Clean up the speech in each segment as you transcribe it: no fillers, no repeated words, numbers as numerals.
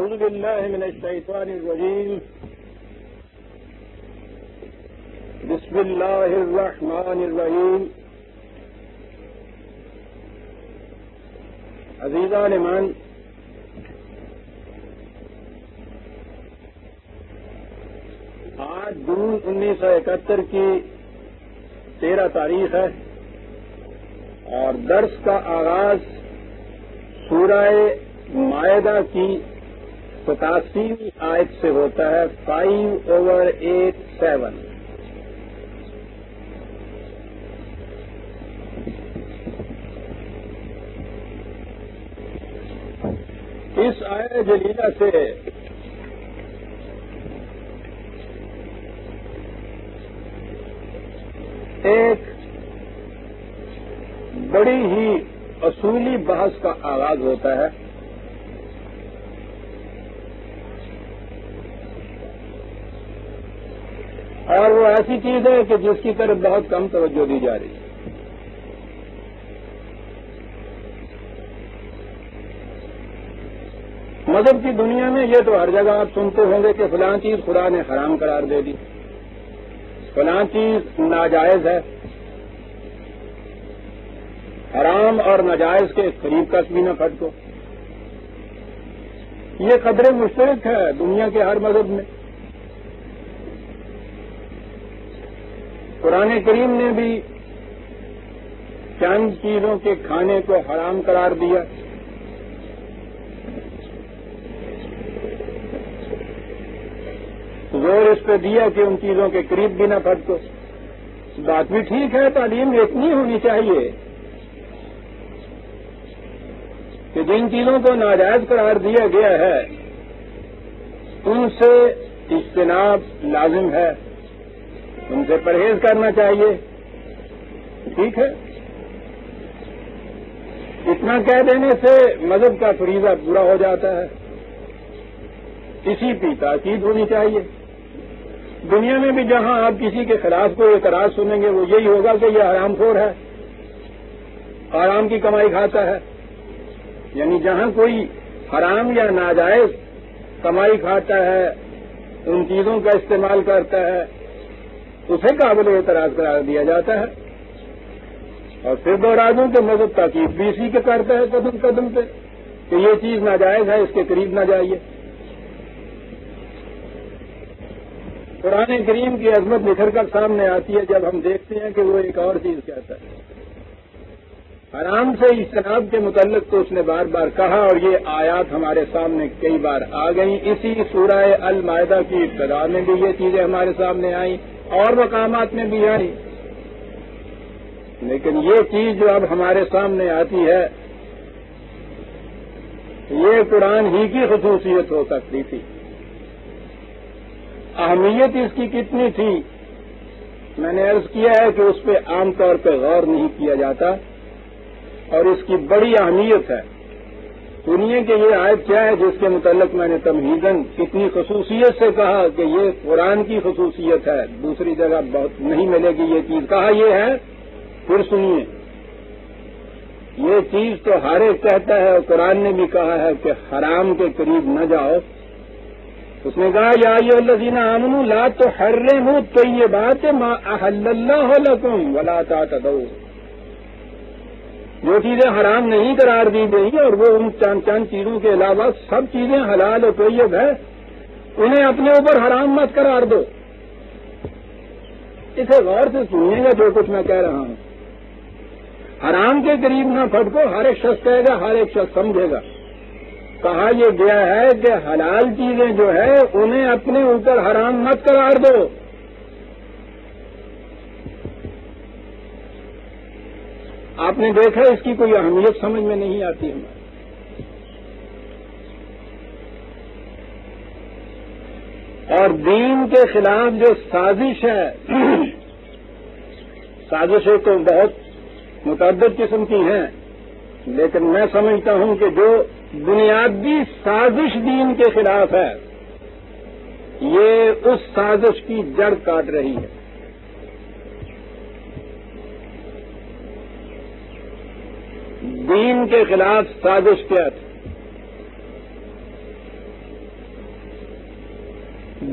أعوذ بالله من الشيطان الرجيم. بسم الله الرحمن الرحیم. عزیزان من، آج جون 1971 کی 13 تاریخ ہے اور درس کا آغاز سورہ مائدہ کی 87ویں آیت سے ہوتا ہے. 5/8-7. اس آیت جلیلہ سے ایک بڑی ہی اصولی بحث کا آغاز ہوتا ہے. اور وہ ایسی چیز ہے کہ جس کی طرف بہت کم توجہ دی جا رہی ہے. مذہب کی دنیا میں یہ تو ہر جگہ آپ سنتے ہوں گے کہ فلاں چیز خدا نے حرام قرار دے دی، فلاں چیز ناجائز ہے. حرام اور ناجائز کے قریب کا بھی نہ پھٹکو. یہ قدر مشترک ہے دنیا کے ہر مذہب میں. قرآن کریم نے بھی چند چیزوں کے کھانے کو حرام قرار دیا. زور اس پہ دیا کہ ان چیزوں کے قریب بھی نہ پھٹکو. بات بھی ٹھیک ہے، تعلیم اتنی ہونی چاہیے کہ جن چیزوں کو ناجائز قرار دیا گیا ہے ان سے اجتناب لازم ہے، ان سے پرہیز کرنا چاہیے. ٹھیک ہے، اتنا کہہ دینے سے مذہب کا فریضہ پورا ہو جاتا ہے. اسی کی تاکید ہونی چاہیے. دنیا میں بھی جہاں آپ کسی کے خلاف کوئی اعتراض سنیں گے وہ یہی ہوگا کہ یہ حرام خور ہے، حرام کی کمائی کھاتا ہے. یعنی جہاں کوئی حرام یا ناجائز کمائی کھاتا ہے، ان چیزوں کا استعمال کرتا ہے، اسے قابل اعتراض قرار دیا جاتا ہے. اور پھر دوہرا دوں کہ مذہب تاکید بھی اسی کے کرتا ہے قدم قدم پہ کہ یہ چیز ناجائز ہے، اس کے قریب نہ جائیے. قرآن کریم کی عظمت نکھر کر سامنے آتی ہے جب ہم دیکھتے ہیں کہ وہ ایک اور چیز کہتا ہے. حرام سے اجتناب کے متعلق تو اس نے بار بار کہا اور یہ آیات ہمارے سامنے کئی بار آ گئیں. اسی سورہ المائدہ کی ابتدا میں بھی یہ چیزیں ہمارے سامنے آئیں اور مقامات میں بھی آئیں. لیکن یہ چیز جو اب ہمارے سامنے آتی ہے یہ قرآن ہی کی خصوصیت ہو سکتی تھی. اہمیت اس کی کتنی تھی میں نے عرض کیا ہے کہ اس پہ عام طور پہ غور نہیں کیا جاتا اور اس کی بڑی اہمیت ہے. سنیے کہ یہ آیت کیا ہے جس کے متعلق میں نے تمہیداً اتنی خصوصیت سے کہا کہ یہ قرآن کی خصوصیت ہے، دوسری جگہ بہت نہیں ملے گی یہ چیز. کہا یہ ہے، پھر سنیے، یہ چیز تو ہر ایک کہتا ہے اور قرآن نے بھی کہا ہے کہ حرام کے قریب نہ جاؤ. اس نے کہا یا ایھا الذین آمنوا لا تحرموا الطیبات ما احل اللہ لکم ولا تعتدوا. جو چیزیں حرام نہیں قرار دی گئی اور وہ ان چند چیزوں کے علاوہ سب چیزیں حلال و طیب ہے، انہیں اپنے اوپر حرام مت قرار دو. اسے غور سے سنیے گا جو کچھ میں کہہ رہا ہوں. حرام کے قریب نہ پھٹکو، ہر ایک شخص کہے گا، ہر ایک شخص سمجھے گا. کہا یہ گیا ہے کہ حلال چیزیں جو ہے انہیں اپنے اوپر حرام مت قرار دو. آپ نے دیکھا اس کی کوئی اہمیت سمجھ میں نہیں آتی ہمیں. اور دین کے خلاف جو سازش ہے، سازشیں تو بہت متعدد قسم کی ہیں، لیکن میں سمجھتا ہوں کہ جو بنیادی سازش دین کے خلاف ہے یہ اس سازش کی جڑ کاٹ رہی ہے. دین کے خلاف سازش کیا تھی؟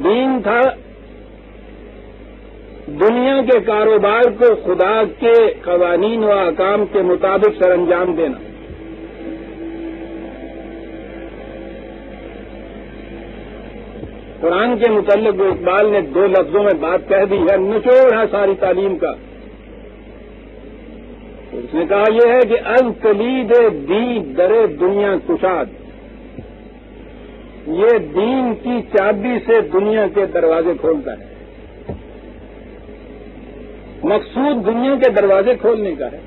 دین تھا دنیا کے کاروبار کو خدا کے قوانین و احکام کے مطابق سر انجام دینا. قرآن کے متعلق جو اقبال نے 2 لفظوں میں بات کہہ دی ہے، نچوڑ ہے ساری تعلیم کا. اس نے کہا یہ ہے کہ از کلید دین در دنیا کشاد، یہ دین کی چابی سے دنیا کے دروازے کھولتا ہے. مقصود دنیا کے دروازے کھولنے کا ہے.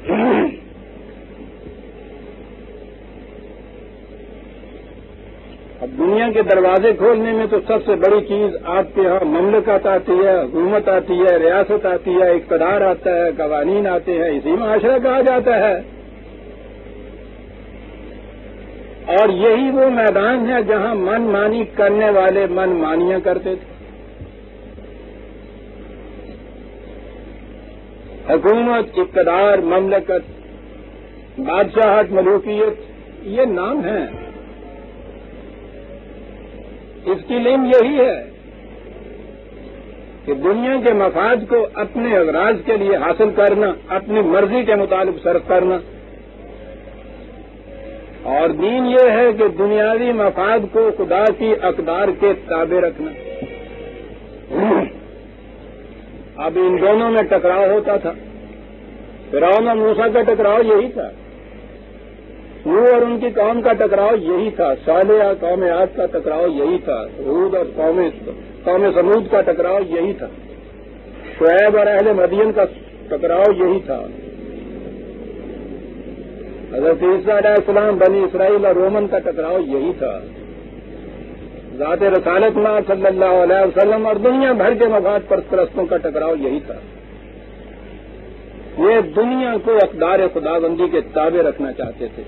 اب دنیا کے دروازے کھولنے میں تو سب سے بڑی چیز آپ کے یہاں مملکت آتی ہے، حکومت آتی ہے، ریاست آتی ہے، اقتدار آتا ہے، قوانین آتے ہیں، اسی معاشرہ کہا جاتا ہے. اور یہی وہ میدان ہے جہاں من مانی کرنے والے من مانیاں کرتے تھے. حکومت، اقتدار، مملکت، بادشاہت، ملوکیت، یہ نام ہیں. اس کی لیم یہی ہے کہ دنیا کے مفاد کو اپنے اغراض کے لیے حاصل کرنا، اپنی مرضی کے مطابق صرف کرنا. اور دین یہ ہے کہ دنیاوی مفاد کو خدا کی اقدار کے تابع رکھنا. اب ان دونوں میں ٹکراؤ ہوتا تھا. فرعون اور موسیٰ کا ٹکراؤ یہی تھا، نوح اور ان کی قوم کا ٹکراؤ یہی تھا، صالح اور قوم عاد کا ٹکراؤ یہی تھا، ہود اور قوم سمود کا ٹکراؤ یہی تھا، شعیب اور اہل مدین کا ٹکراؤ یہی تھا، حضرت عیسیٰ علیہ السلام بنی اسرائیل اور رومن کا ٹکراؤ یہی تھا، ذات رسالت میں صلی اللہ علیہ وسلم اور دنیا بھر کے مفاد پرستوں کا ٹکراؤ یہی تھا. یہ دنیا کو اقدار خداوندی کے تابع رکھنا چاہتے تھے.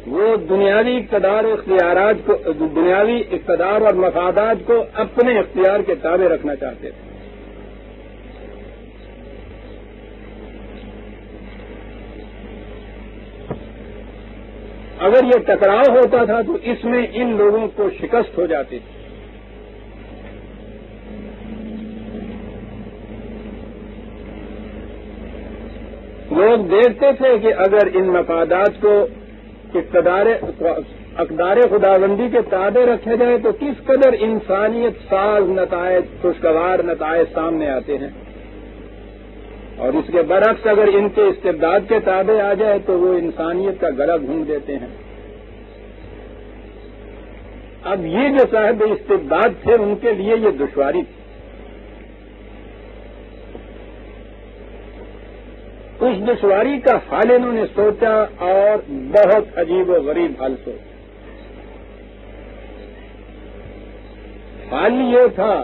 وہ دنیاوی اقتدار اختیارات کو، دنیاوی اقتدار اور مفادات کو اپنے اختیار کے تابع رکھنا چاہتے تھے. اگر یہ ٹکراؤ ہوتا تھا تو اس میں ان لوگوں کو شکست ہو جاتی تھی. لوگ دیکھتے تھے کہ اگر ان مفادات کو اقدار خداوندی کے تابع رکھے جائے تو کس قدر انسانیت ساز نتائج، خوشگوار نتائج سامنے آتے ہیں، اور اس کے برعکس اگر ان کے استبداد کے تابع آ جائے تو وہ انسانیت کا گلا گھونٹ دیتے ہیں. اب یہ جو صاحب استبداد تھے ان کے لیے یہ دشواری تھی. اس دشواری کا حل انہوں نے سوچا اور بہت عجیب و غریب حل سوچا. حل یہ تھا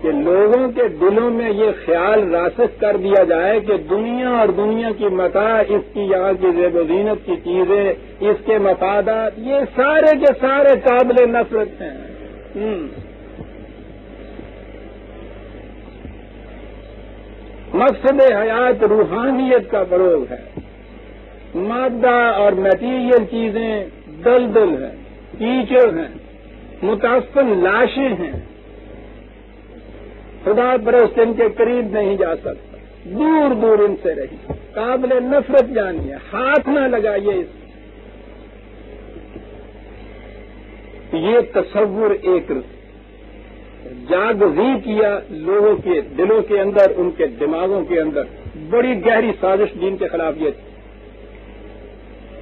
کہ لوگوں کے دلوں میں یہ خیال راسخ کر دیا جائے کہ دنیا اور دنیا کی متاع، اس کی یہاں کی زیب و زینت کی چیزیں، اس کے مفادات، یہ سارے کے سارے قابل نفرت ہیں. مقصد حیات روحانیت کا فروغ ہے. مادہ اور میٹیریل چیزیں دلدل ہیں، کیچڑ ہیں، متعفن لاشیں ہیں. خدا پرست ان کے قریب نہیں جا سکتا، دور دور ان سے رہی، قابل نفرت جانیے، ہاتھ نہ لگائیے اس. یہ تصور ایک جاگزی کیا لوگوں کے دلوں کے اندر، ان کے دماغوں کے اندر. بڑی گہری سازش دین کے خلاف یہ تھی.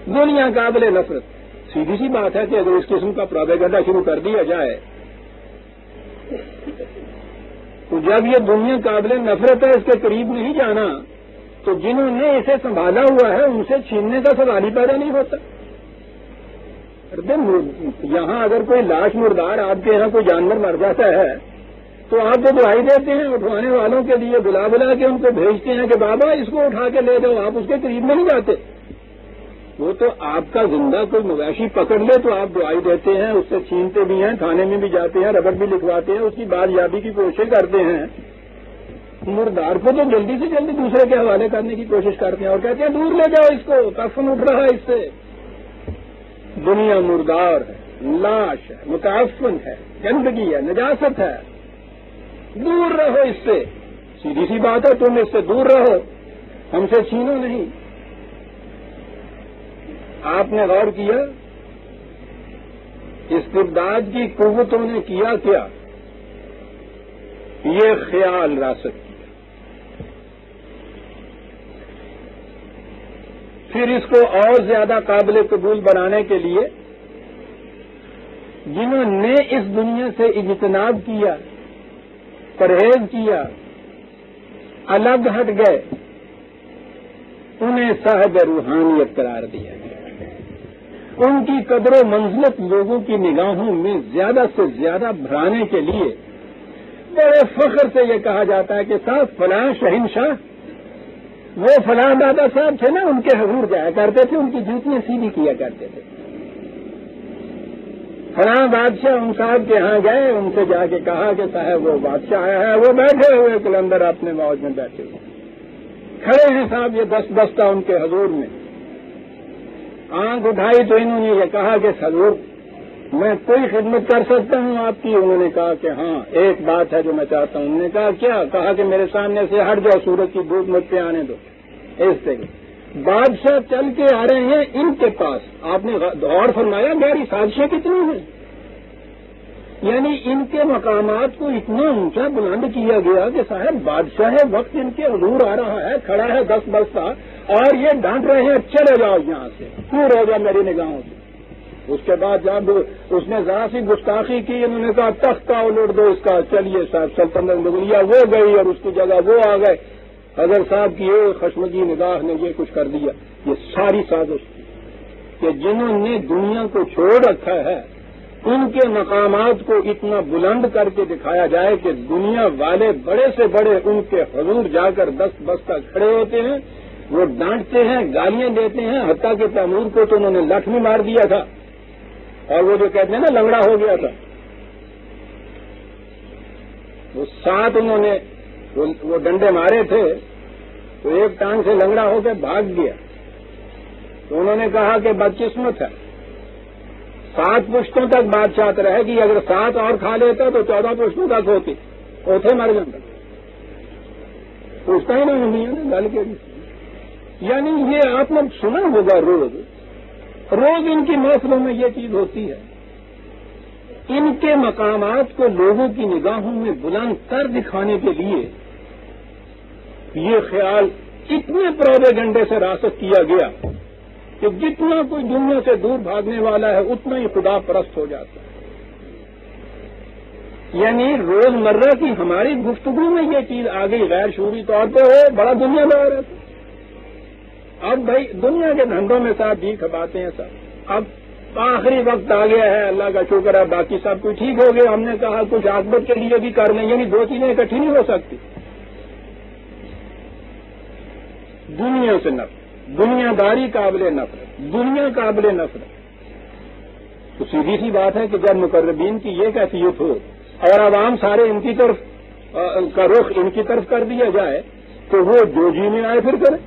دنیا قابل نفرت. سیدھی سی بات ہے کہ اگر اس قسم کا پروپیگنڈا شروع کر دیا جائے تو جب یہ دنیا قابل نفرت ہے، اس کے قریب نہیں جانا، تو جنہوں نے اسے سنبھالا ہوا ہے ان سے چھیننے کا سوال ہی پیدا نہیں ہوتا. یہاں اگر کوئی لاش مردار آپ کے یہاں کوئی جانور مر جاتا ہے تو آپ کو دعائی دیتے ہیں، اٹھوانے والوں کے لیے بلا بلا کے ان کو بھیجتے ہیں کہ بابا اس کو اٹھا کے لے جاؤ. آپ اس کے قریب میں نہیں جاتے. وہ تو آپ کا زندہ کوئی مویشی پکڑ لے تو آپ دعائی دیتے ہیں، اس سے چھینتے بھی ہیں، تھانے میں بھی جاتے ہیں، ربڑ بھی لکھواتے ہیں، اس کی بازیابی کی کوشش کرتے ہیں. مردار کو تو جلدی سے جلدی دوسرے کے حوالے کرنے کی کوشش کرتے ہیں اور کہتے ہیں دور لے جاؤ اس کو، کفن اٹھ رہا ہے اس سے. دنیا مردار ہے. لاش ہے، متعفن ہے، گندگی ہے، نجاست ہے، دور رہو اس سے. سیدھی سی بات ہے، تم اس سے دور رہو، ہم سے چھینو نہیں. آپ نے غور کیا استبداد کی قوتوں نے کیا کیا؟ یہ خیال راست کیا، پھر اس کو اور زیادہ قابل قبول بنانے کے لیے جنہوں نے اس دنیا سے اجتناب کیا، پرہیز کیا، الگ ہٹ گئے، انہیں صاحب روحانیت قرار دیا گیا. ان کی قدر و منزلت لوگوں کی نگاہوں میں زیادہ سے زیادہ بڑھانے کے لیے بڑے فخر سے یہ کہا جاتا ہے کہ صاحب فلاں شہنشاہ وہ فلاں دادا صاحب تھے نا، ان کے حضور جایا کرتے تھے، ان کی جوتیاں سیدھی کیا کرتے تھے. فلاں بادشاہ ان صاحب کے ہاں گئے، ان سے جا کے کہا کہ صاحب وہ بادشاہ آیا ہے، وہ بیٹھے ہوئے قلندر اپنے موج میں بیٹھے ہوئے کھڑے ہیں صاحب، یہ دست بستہ ان کے حضور میں. آنکھ اٹھائی تو انہوں نے یہ کہا کہ حضور میں کوئی خدمت کر سکتا ہوں آپ کی؟ انہوں نے کہا کہ ہاں ایک بات ہے جو میں چاہتا ہوں. انہوں نے کہا کیا؟ کہا کہ میرے سامنے سے ہٹ جاؤ، سورج کی دھوپ مجھ پہ آنے دو. اس طرح بادشاہ چل کے آ رہے ہیں ان کے پاس. آپ نے غور فرمایا گہری سازشیں کتنی ہیں؟ یعنی ان کے مقامات کو اتنا اونچا بلند کیا گیا کہ صاحب بادشاہ وقت ان کے حضور آ رہا ہے، کھڑا ہے دست بستہ، اور یہ ڈانٹ رہے ہیں چلے جاؤ یہاں سے، دور ہو جاؤ میری نگاہوں سے. اس کے بعد جب اس نے ذرا سی گستاخی کی، انہوں نے کہا تختہ الٹ دو اس کا، چلیے صاحب سلطنت مغلیہ وہ گئی اور اس کی جگہ وہ آ گئے. حضرت صاحب کی ایک خشمگی نگاہ نے یہ کچھ کر دیا. یہ ساری سازش تھی کہ جنہوں نے دنیا کو چھوڑ رکھا ہے ان کے مقامات کو اتنا بلند کر کے دکھایا جائے کہ دنیا والے بڑے سے بڑے ان کے حضور جا کر دست بستہ کھڑے ہوتے ہیں، وہ ڈانٹتے ہیں، گالیاں دیتے ہیں. حتیٰ کہ تیمور کو تو انہوں نے لٹھ میں مار دیا تھا، اور وہ جو کہتے ہیں نا لنگڑا ہو گیا تھا، وہ ساتھ انہوں نے وہ ڈنڈے مارے تھے تو ایک ٹانگ سے لنگڑا ہو کے بھاگ گیا. تو انہوں نے کہا کہ بدقسمت ہے، 7 پشتوں تک بادشاہت رہے گی، اگر 7 اور کھا لیتا تو 14 پشتوں تک ہوتی، اوتھے مر جاتا. پوچھتا ہی نہیں ہے گل کے. یعنی یہ آپ نے سنا ہوگا، روز ان کی محفلوں میں یہ چیز ہوتی ہے. ان کے مقامات کو لوگوں کی نگاہوں میں بلند کر دکھانے کے لیے یہ خیال اتنے پروپیگنڈے سے راست کیا گیا کہ جتنا کوئی دنیا سے دور بھاگنے والا ہے اتنا ہی خدا پرست ہو جاتا ہے. یعنی روزمرہ کی ہماری گفتگو میں یہ چیز آ گئی، غیر شعوری طور پہ وہ بڑا دنیا دار ہے. اب بھائی دنیا کے دھندوں میں صاحب بھی کھپاتے ہیں سب. اب آخری وقت آ گیا ہے، اللہ کا شکر ہے، باقی سب کچھ ٹھیک ہو گیا. ہم نے کہا کچھ عاقبت کے لیے بھی کر لیں، یعنی 2 چیزیں اکٹھی نہیں ہو سکتی. دنیا سے نفرت، دنیا داری قابل نفرت، دنیا قابل نفرت. تو سیدھی سی بات ہے کہ جب مقربین کی یہ کیفیت ہو اور عوام سارے ان کی طرف کا رخ ان کی طرف کر دیا جائے تو وہ جو جی میں آئے پھر کریں،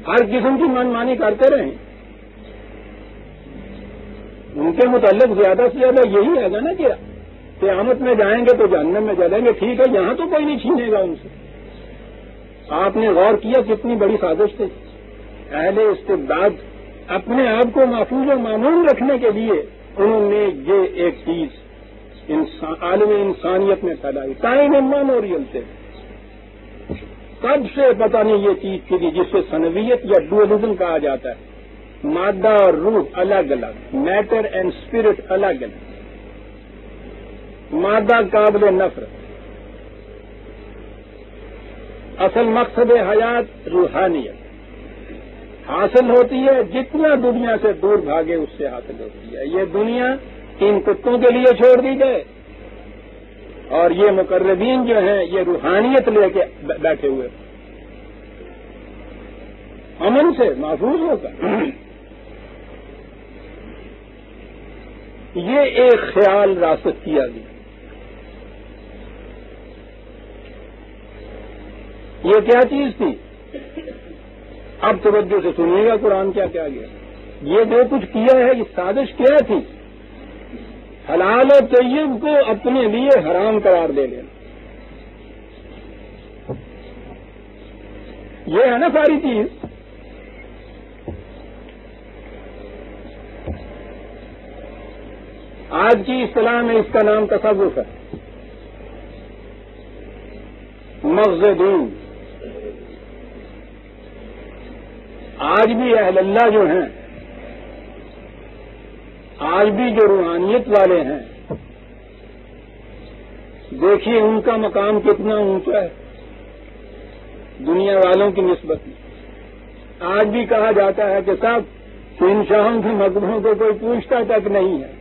ہر قسم کی من مانی کرتے رہیں. ان کے متعلق زیادہ سے زیادہ یہی ہے نا کہ قیامت میں جائیں گے تو جہنم میں جلیں گے. ٹھیک ہے، یہاں تو کوئی نہیں چھینے گا ان سے. آپ نے غور کیا کتنی بڑی سازش تھی. اہل استبداد اپنے آپ کو محفوظ و معمول رکھنے کے لیے انہوں نے یہ ایک چیز عالم انسانیت میں پھیلائی. ٹائم میموریل سے کب سے پتہ نہیں یہ چیز تھی جس سے سنویت یا ڈوئلزم کہا جاتا ہے. مادہ اور روح الگ الگ، میٹر اینڈ اسپرٹ الگ الگ. مادہ قابل نفرت، اصل مقصد حیات روحانیت حاصل ہوتی ہے جتنا دنیا سے دور بھاگے اس سے حاصل ہوتی ہے. یہ دنیا ان کتوں کے لیے چھوڑ دی جائے اور یہ مقربین جو ہیں یہ روحانیت لے کے بیٹھے ہوئے امن سے محفوظ ہوگا. یہ ایک خیال راست کیا گیا. یہ کیا چیز تھی؟ اب توجہ سے سنیے گا قرآن کیا کیا گیا. یہ جو کچھ کیا ہے یہ سازش کیا تھی؟ حلال و طیب کو اپنے لیے حرام قرار دے لینا، یہ ہے نا ساری چیز۔ آج کی اصطلاح میں اس کا نام تصوف ہے، مغز دین۔ آج بھی اہل اللہ جو ہیں، آج بھی جو روحانیت والے ہیں، دیکھیے ان کا مقام کتنا اونچا ہے دنیا والوں کی نسبت میں۔ آج بھی کہا جاتا ہے کہ صاحب ان شاہوں کے مقبروں کو کوئی پوچھتا تک نہیں ہے،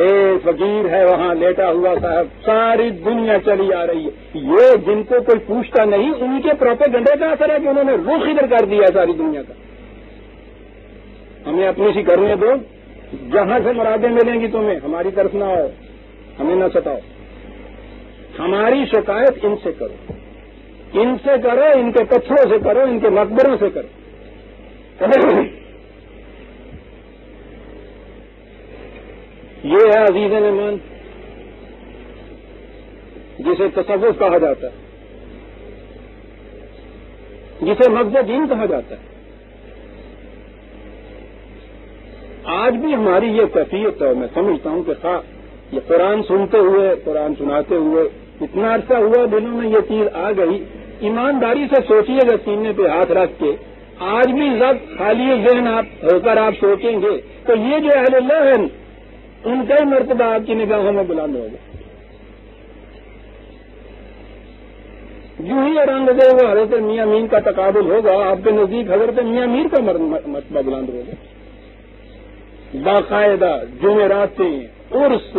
ایک فقیر ہے وہاں لیٹا ہوا صاحب، ساری دنیا چلی آ رہی ہے۔ یہ جن کو کوئی پوچھتا نہیں، ان کے پروپیگنڈے کا اثر ہے کہ انہوں نے رخ ادھر کر دیا ساری دنیا کا۔ ہمیں اپنی سی کرنے دو، جہاں سے مرادیں ملیں گی تمہیں، ہماری طرف نہ آؤ، ہمیں نہ ستاؤ۔ ہماری شکایت ان سے کرو، ان سے کرو، ان کے پتھروں سے کرو، ان کے مقبروں سے کرو۔ یہ ہے عزیز نعمان جسے تصوف کہا جاتا ہے، جسے مغز دین کہا جاتا ہے۔ آج بھی ہماری یہ کیفیت ہے، میں سمجھتا ہوں کہ یہ قرآن سنتے ہوئے، قرآن سناتے ہوئے اتنا عرصہ ہوا دلوں میں یہ چیز آ گئی۔ ایمانداری سے سوچیے گا سینے پہ ہاتھ رکھ کے، آج بھی ضبط خالی ذہن ہو کر آپ سوچیں گے تو یہ جو اہل اللہ ہیں ان کا ہی مرتبہ آپ کی نگاہوں میں بلند ہوگا۔ جو ہی رنگ دے وہ حضرت میاں مین کا تقابل ہوگا، آپ کے نزدیک حضرت میاں میر کا مرتبہ بلند ہوگا۔ باقاعدہ جمعراتیں، عرس،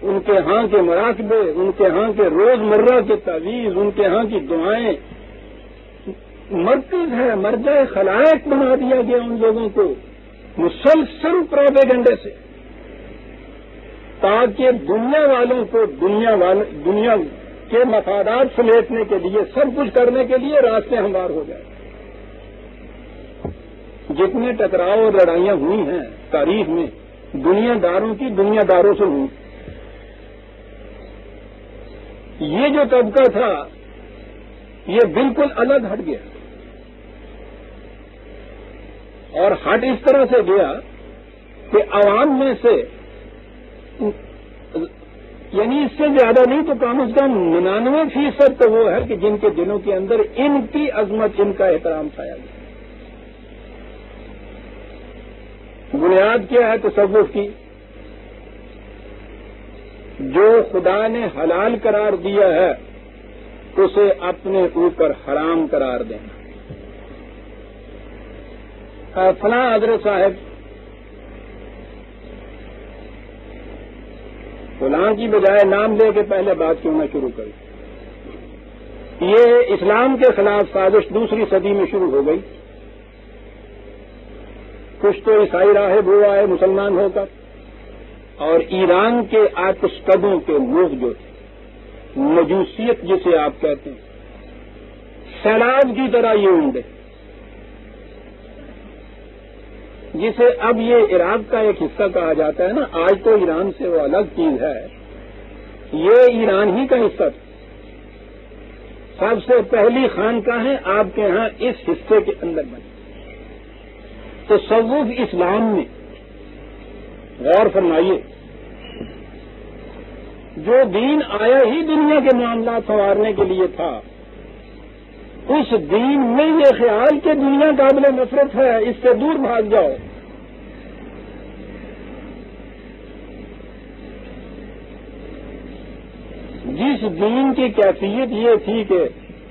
ان کے ہاں کے مراقبے، ان کے ہاں کے روزمرہ کے تعویذ، ان کے ہاں کی دعائیں، مرکز ہے، مرجع خلائق بنا دیا گیا ان لوگوں کو مسلسل پروپیگنڈے سے، تاکہ دنیا والوں کو دنیا کے مفادات سمیٹنے کے لیے، سب کچھ کرنے کے لیے راستے ہموار ہو جائے۔ جتنے ٹکراؤ اور لڑائیاں ہوئی ہیں تاریخ میں، دنیا داروں سے ہوئی۔ یہ جو طبقہ تھا یہ بالکل الگ ہٹ گیا، اور ہٹ اس طرح سے گیا کہ عوام میں سے، یعنی اس سے زیادہ نہیں تو کم از کم 99% تو وہ ہے کہ جن کے دلوں کے اندر ان کی عظمت، ان کا احترام پایا گیا۔ بنیاد کیا ہے تصوف کی؟ جو خدا نے حلال قرار دیا ہے اسے اپنے اوپر حرام قرار دینا۔ فلاں حضرت صاحب فلاں کی بجائے نام لے کے پہلے بات کیوں نہ شروع کریں؟ یہ اسلام کے خلاف سازش دوسری صدی میں شروع ہو گئی۔ کچھ تو عیسائی راہب ہوا ہے مسلمان ہو کر، اور ایران کے آتش کدوں کے لوگ جو تھے، مجوسیت جسے آپ کہتے ہیں، سیلاب کی طرح یہ اونڈے، جسے اب یہ عراق کا ایک حصہ کہا جاتا ہے نا، آج تو ایران سے وہ الگ چیز ہے، یہ ایران ہی کا حصہ تھا۔ سب سے پہلی خانقاہیں آپ کے ہاں اس حصے کے اندر بنی۔ تصوف اسلام میں غور فرمائیے، جو دین آیا ہی دنیا کے معاملات سنوارنے کے لیے تھا، اس دین میں یہ خیال کہ دنیا قابل نفرت ہے، اس سے دور بھاگ جاؤ، جس دین کی کیفیت یہ تھی کہ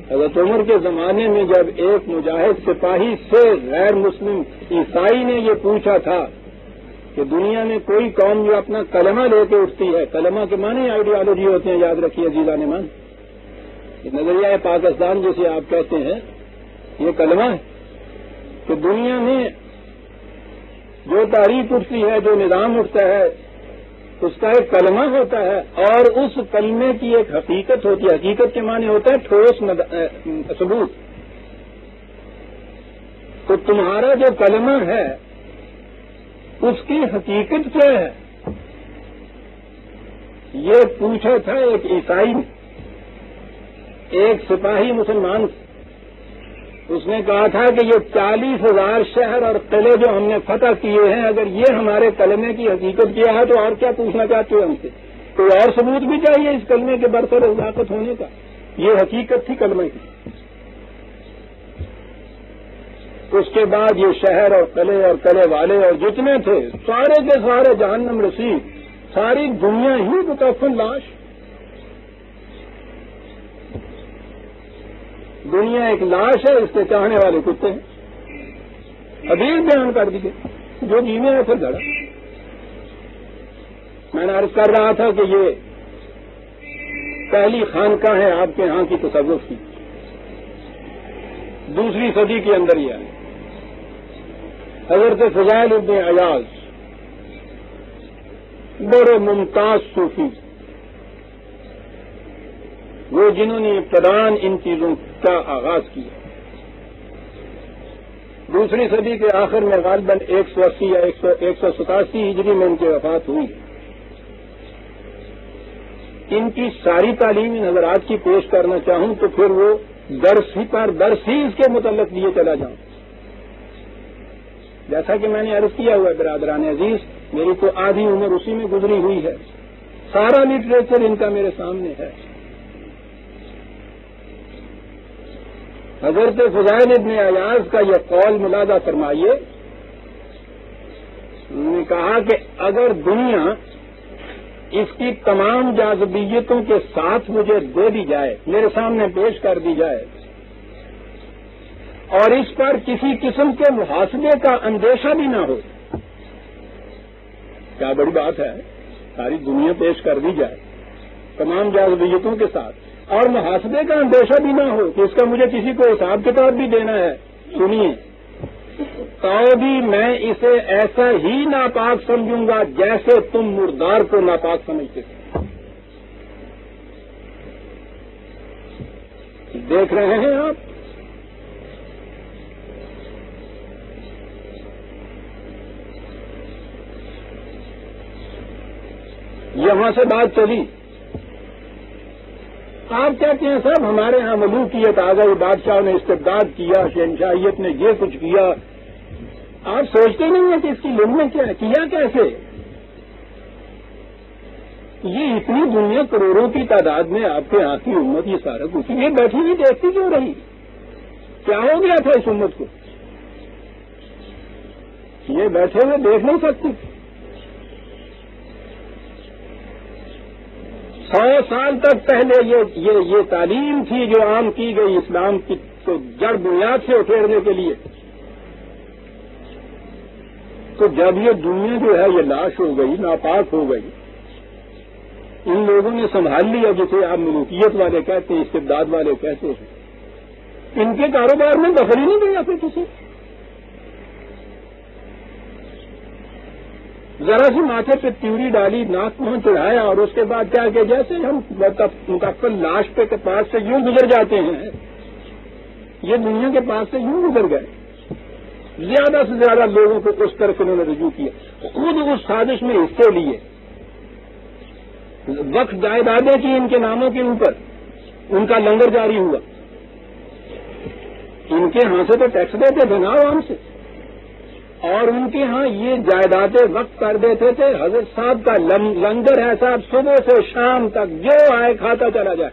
حضرت عمر کے زمانے میں جب ایک مجاہد سپاہی سے غیر مسلم عیسائی نے یہ پوچھا تھا کہ دنیا میں کوئی قوم جو اپنا کلمہ لے کے اٹھتی ہے، کلمہ کے معنی آئیڈیالوجی ہوتے ہیں، یاد رکھیے عزیزان مان، نظریہ پاکستان جسے آپ کہتے ہیں یہ کلمہ ہے کہ دنیا میں جو تاریخ اٹھتی ہے، جو نظام اٹھتا ہے، اس کا ایک کلمہ ہوتا ہے، اور اس کلمے کی ایک حقیقت ہوتی ہے۔ حقیقت کے معنی ہوتا ہے ٹھوس ثبوت۔ تو تمہارا جو کلمہ ہے اس کی حقیقت کیا ہے؟ یہ پوچھا تھا ایک عیسائی نے ایک سپاہی مسلمان سے. اس نے کہا تھا کہ یہ 40,000 شہر اور قلعے جو ہم نے فتح کیے ہیں، اگر یہ ہمارے کلمے کی حقیقت کیا ہے تو اور کیا پوچھنا چاہتے ہو ہم سے؟ کوئی اور ثبوت بھی چاہیے اس کلمے کے برسر حقیقت ہونے کا؟ یہ حقیقت تھی کلمے کی. اس کے بعد یہ شہر اور قلعے اور قلعے والے اور جتنے تھے سارے کے سارے جہنم رسید، ساری دنیا ہی متفن لاش. دنیا ایک لاش ہے، اس کے چاہنے والے کتے ہیں. حدیث بیان کر دیجیے جو جینے ہے پھر گھڑا. میں نے عرض کر رہا تھا کہ یہ پہلی خانقاہ ہے آپ کے ہاں کی تصوف کی، 2ویں صدی کے اندر ہی آئی. حضرت فضیل ابن عیاض بڑے ممتاز صوفی، وہ جنہوں نے ابتداً ان چیزوں کا آغاز کیا. 2ویں صدی کے آخر میں غالباً 180 یا 187 ہجری میں ان کی وفات ہوئی. ان کی ساری تعلیم ان حضرات کی پیش کرنا چاہوں تو پھر وہ درس ہی اس کے متعلق لیے چلا جاؤں. جیسا کہ میں نے عرض کیا ہوا ہے برادران عزیز، میری تو آدھی عمر اسی میں گزری ہوئی ہے. سارا لٹریچر ان کا میرے سامنے ہے. حضرت فضیل ابن عیاض کا یہ قول ملاحظہ فرمائیے. انہوں نے کہا کہ اگر دنیا اس کی تمام جاذبیتوں کے ساتھ مجھے دے دی جائے، میرے سامنے پیش کر دی جائے، اور اس پر کسی قسم کے محاسبے کا اندیشہ بھی نہ ہو، کیا بڑی بات ہے، ساری دنیا پیش کر دی جائے تمام جاذبیتوں کے ساتھ اور محاسبے کا اندیشہ بھی نہ ہو کہ اس کا مجھے کسی کو حساب کتاب بھی دینا ہے، سنیے، تو بھی میں اسے ایسا ہی ناپاک سمجھوں گا جیسے تم مردار کو ناپاک سمجھتے تھے. دیکھ رہے ہیں آپ، یہاں سے بات چلی. آپ کہتے ہیں صاحب ہمارے ہاں ملوکیت آ گئی، بادشاہ نے استبداد کیا، شہنشاہیت نے یہ کچھ کیا. آپ سوچتے نہیں ہیں کہ اس کی لمٹ کیا کیسے؟ یہ اتنی دنیا کروڑوں کی تعداد میں آپ کے ہاں کی امت یہ سارا کچھ یہ بیٹھی ہوئی دیکھتی کیوں رہی؟ کیا ہو گیا تھا اس امت کو؟ یہ بیٹھے ہوئے دیکھ نہیں سکتی. 100 سال تک پہلے یہ تعلیم تھی جو عام کی گئی اسلام کی کو جڑ بنیاد سے اکھیڑنے کے لیے. تو جب یہ دنیا جو ہے یہ لاش ہو گئی، ناپاک ہو گئی، ان لوگوں نے سنبھال لیا جسے آپ ملوکیت والے کہتے ہیں، استبداد والے کہتے ہیں. ان کے کاروبار میں دخل ہی نہیں دیا پھر کسی. ذرا سی ماتھے پہ تیوری ڈالی، ناک منہ چڑھایا اور اس کے بعد کیا کہ جیسے ہم مکفل لاش پہ کے پاس سے یوں گزر جاتے ہیں، یہ دنیا کے پاس سے یوں گزر گئے. زیادہ سے زیادہ لوگوں کو اس طرف انہوں نے رجوع کیا، خود اس سازش میں حصے لیے. وقت جائیدادیں کی ان کے ناموں کے اوپر، ان کا لنگر جاری ہوا. ان کے ہاں سے تو ٹیکس دیتے تھے نا عوام سے، اور ان کے ہاں یہ جائیدادیں وقت کر دیتے تھے. حضرت صاحب کا لنگر ہے صاحب، صبح سے شام تک جو آئے کھاتا چلا جائے.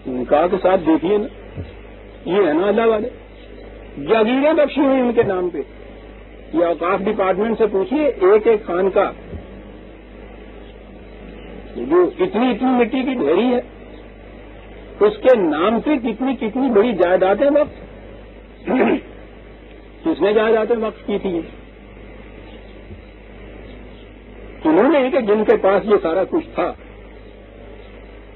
ان کا کہ صاحب دیکھیے نا، یہ ہے نا اللہ والے. جاگیریں بخشی ہوئی ان کے نام پہ. یہ اوقاف ڈپارٹمنٹ سے پوچھیے، ایک ایک خان کا جو اتنی مٹی کی ڈھیری ہے اس کے نام پہ کتنی بڑی جائیدادیں وقت کس نے جائیدادیں وقت کی تھی؟ انہوں نے کہ جن کے پاس یہ سارا کچھ تھا،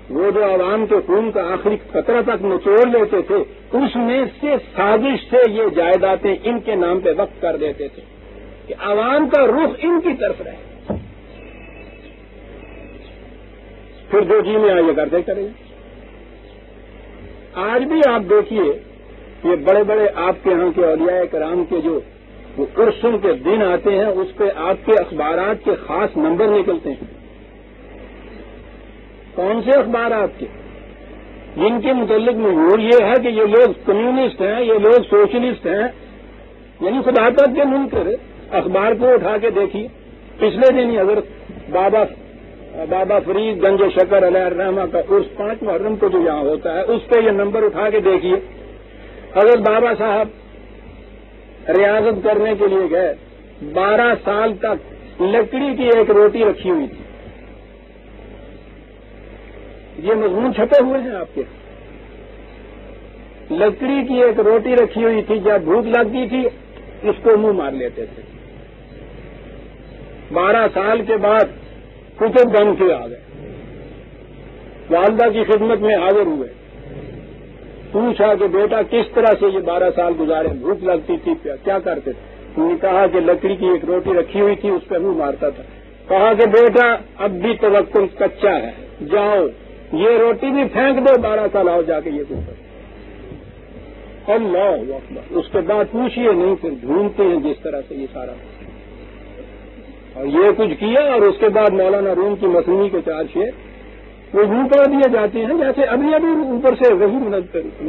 وہ جو عوام کے خون کا آخری قطرہ تک نچوڑ لیتے تھے، اس میں سے سازش سے یہ جائیدادیں ان کے نام پہ وقف کر دیتے تھے کہ عوام کا رخ ان کی طرف رہے. پھر جو جی میں آئیے کرتے کریں. آج بھی آپ دیکھیے یہ بڑے بڑے آپ کے ہاں کے اولیاء کرام کے جو وہ عرصوں کے دن آتے ہیں، اس پہ آپ کے اخبارات کے خاص نمبر نکلتے ہیں۔ کون سے اخبارات کے؟ جن کے متعلق مشہور یہ ہے کہ یہ لوگ کمیونسٹ ہیں، یہ لوگ سوشلسٹ ہیں، یعنی خدا تک کے منکر۔ اخبار کو اٹھا کے دیکھیے، پچھلے دن ہی حضرت بابا فرید گنج شکر علیہ الرحمہ کا عرس 5 محرم کو جو یہاں ہوتا ہے، اس پہ یہ نمبر اٹھا کے دیکھیے۔ حضرت بابا صاحب ریاضت کرنے کے لیے گئے، 12 سال تک لکڑی کی ایک روٹی رکھی ہوئی تھی۔ یہ مضمون چھپے ہوئے ہیں آپ کے۔ لکڑی کی ایک روٹی رکھی ہوئی تھی، جب بھوک لگتی تھی اس کو منہ مار لیتے تھے۔ 12 سال کے بعد کتب بن کے آ گئے، والدہ کی خدمت میں حاضر ہوئے، پوچھا کہ بیٹا کس طرح سے یہ 12 سال گزارے، بھوک لگتی تھی کیا کرتے تھے؟ انہوں نے کہا کہ لکڑی کی ایک روٹی رکھی ہوئی تھی، اس پہ منہ مارتا تھا۔ کہا کہ بیٹا اب بھی توکل کچا ہے، جاؤ یہ روٹی بھی پھینک دو، 12 سال آؤ جا کے یہ کچھ۔ اللہ اکبر۔ اس کے بعد پوچھئے نہیں، پھر ڈھونڈتے ہیں جس طرح سے یہ سارا، اور یہ کچھ کیا۔ اور اس کے بعد مولانا روم کی مصنوعی کے 4 شعر وہ یوں کر دیے جاتے ہیں جیسے ابھی اوپر سے وہی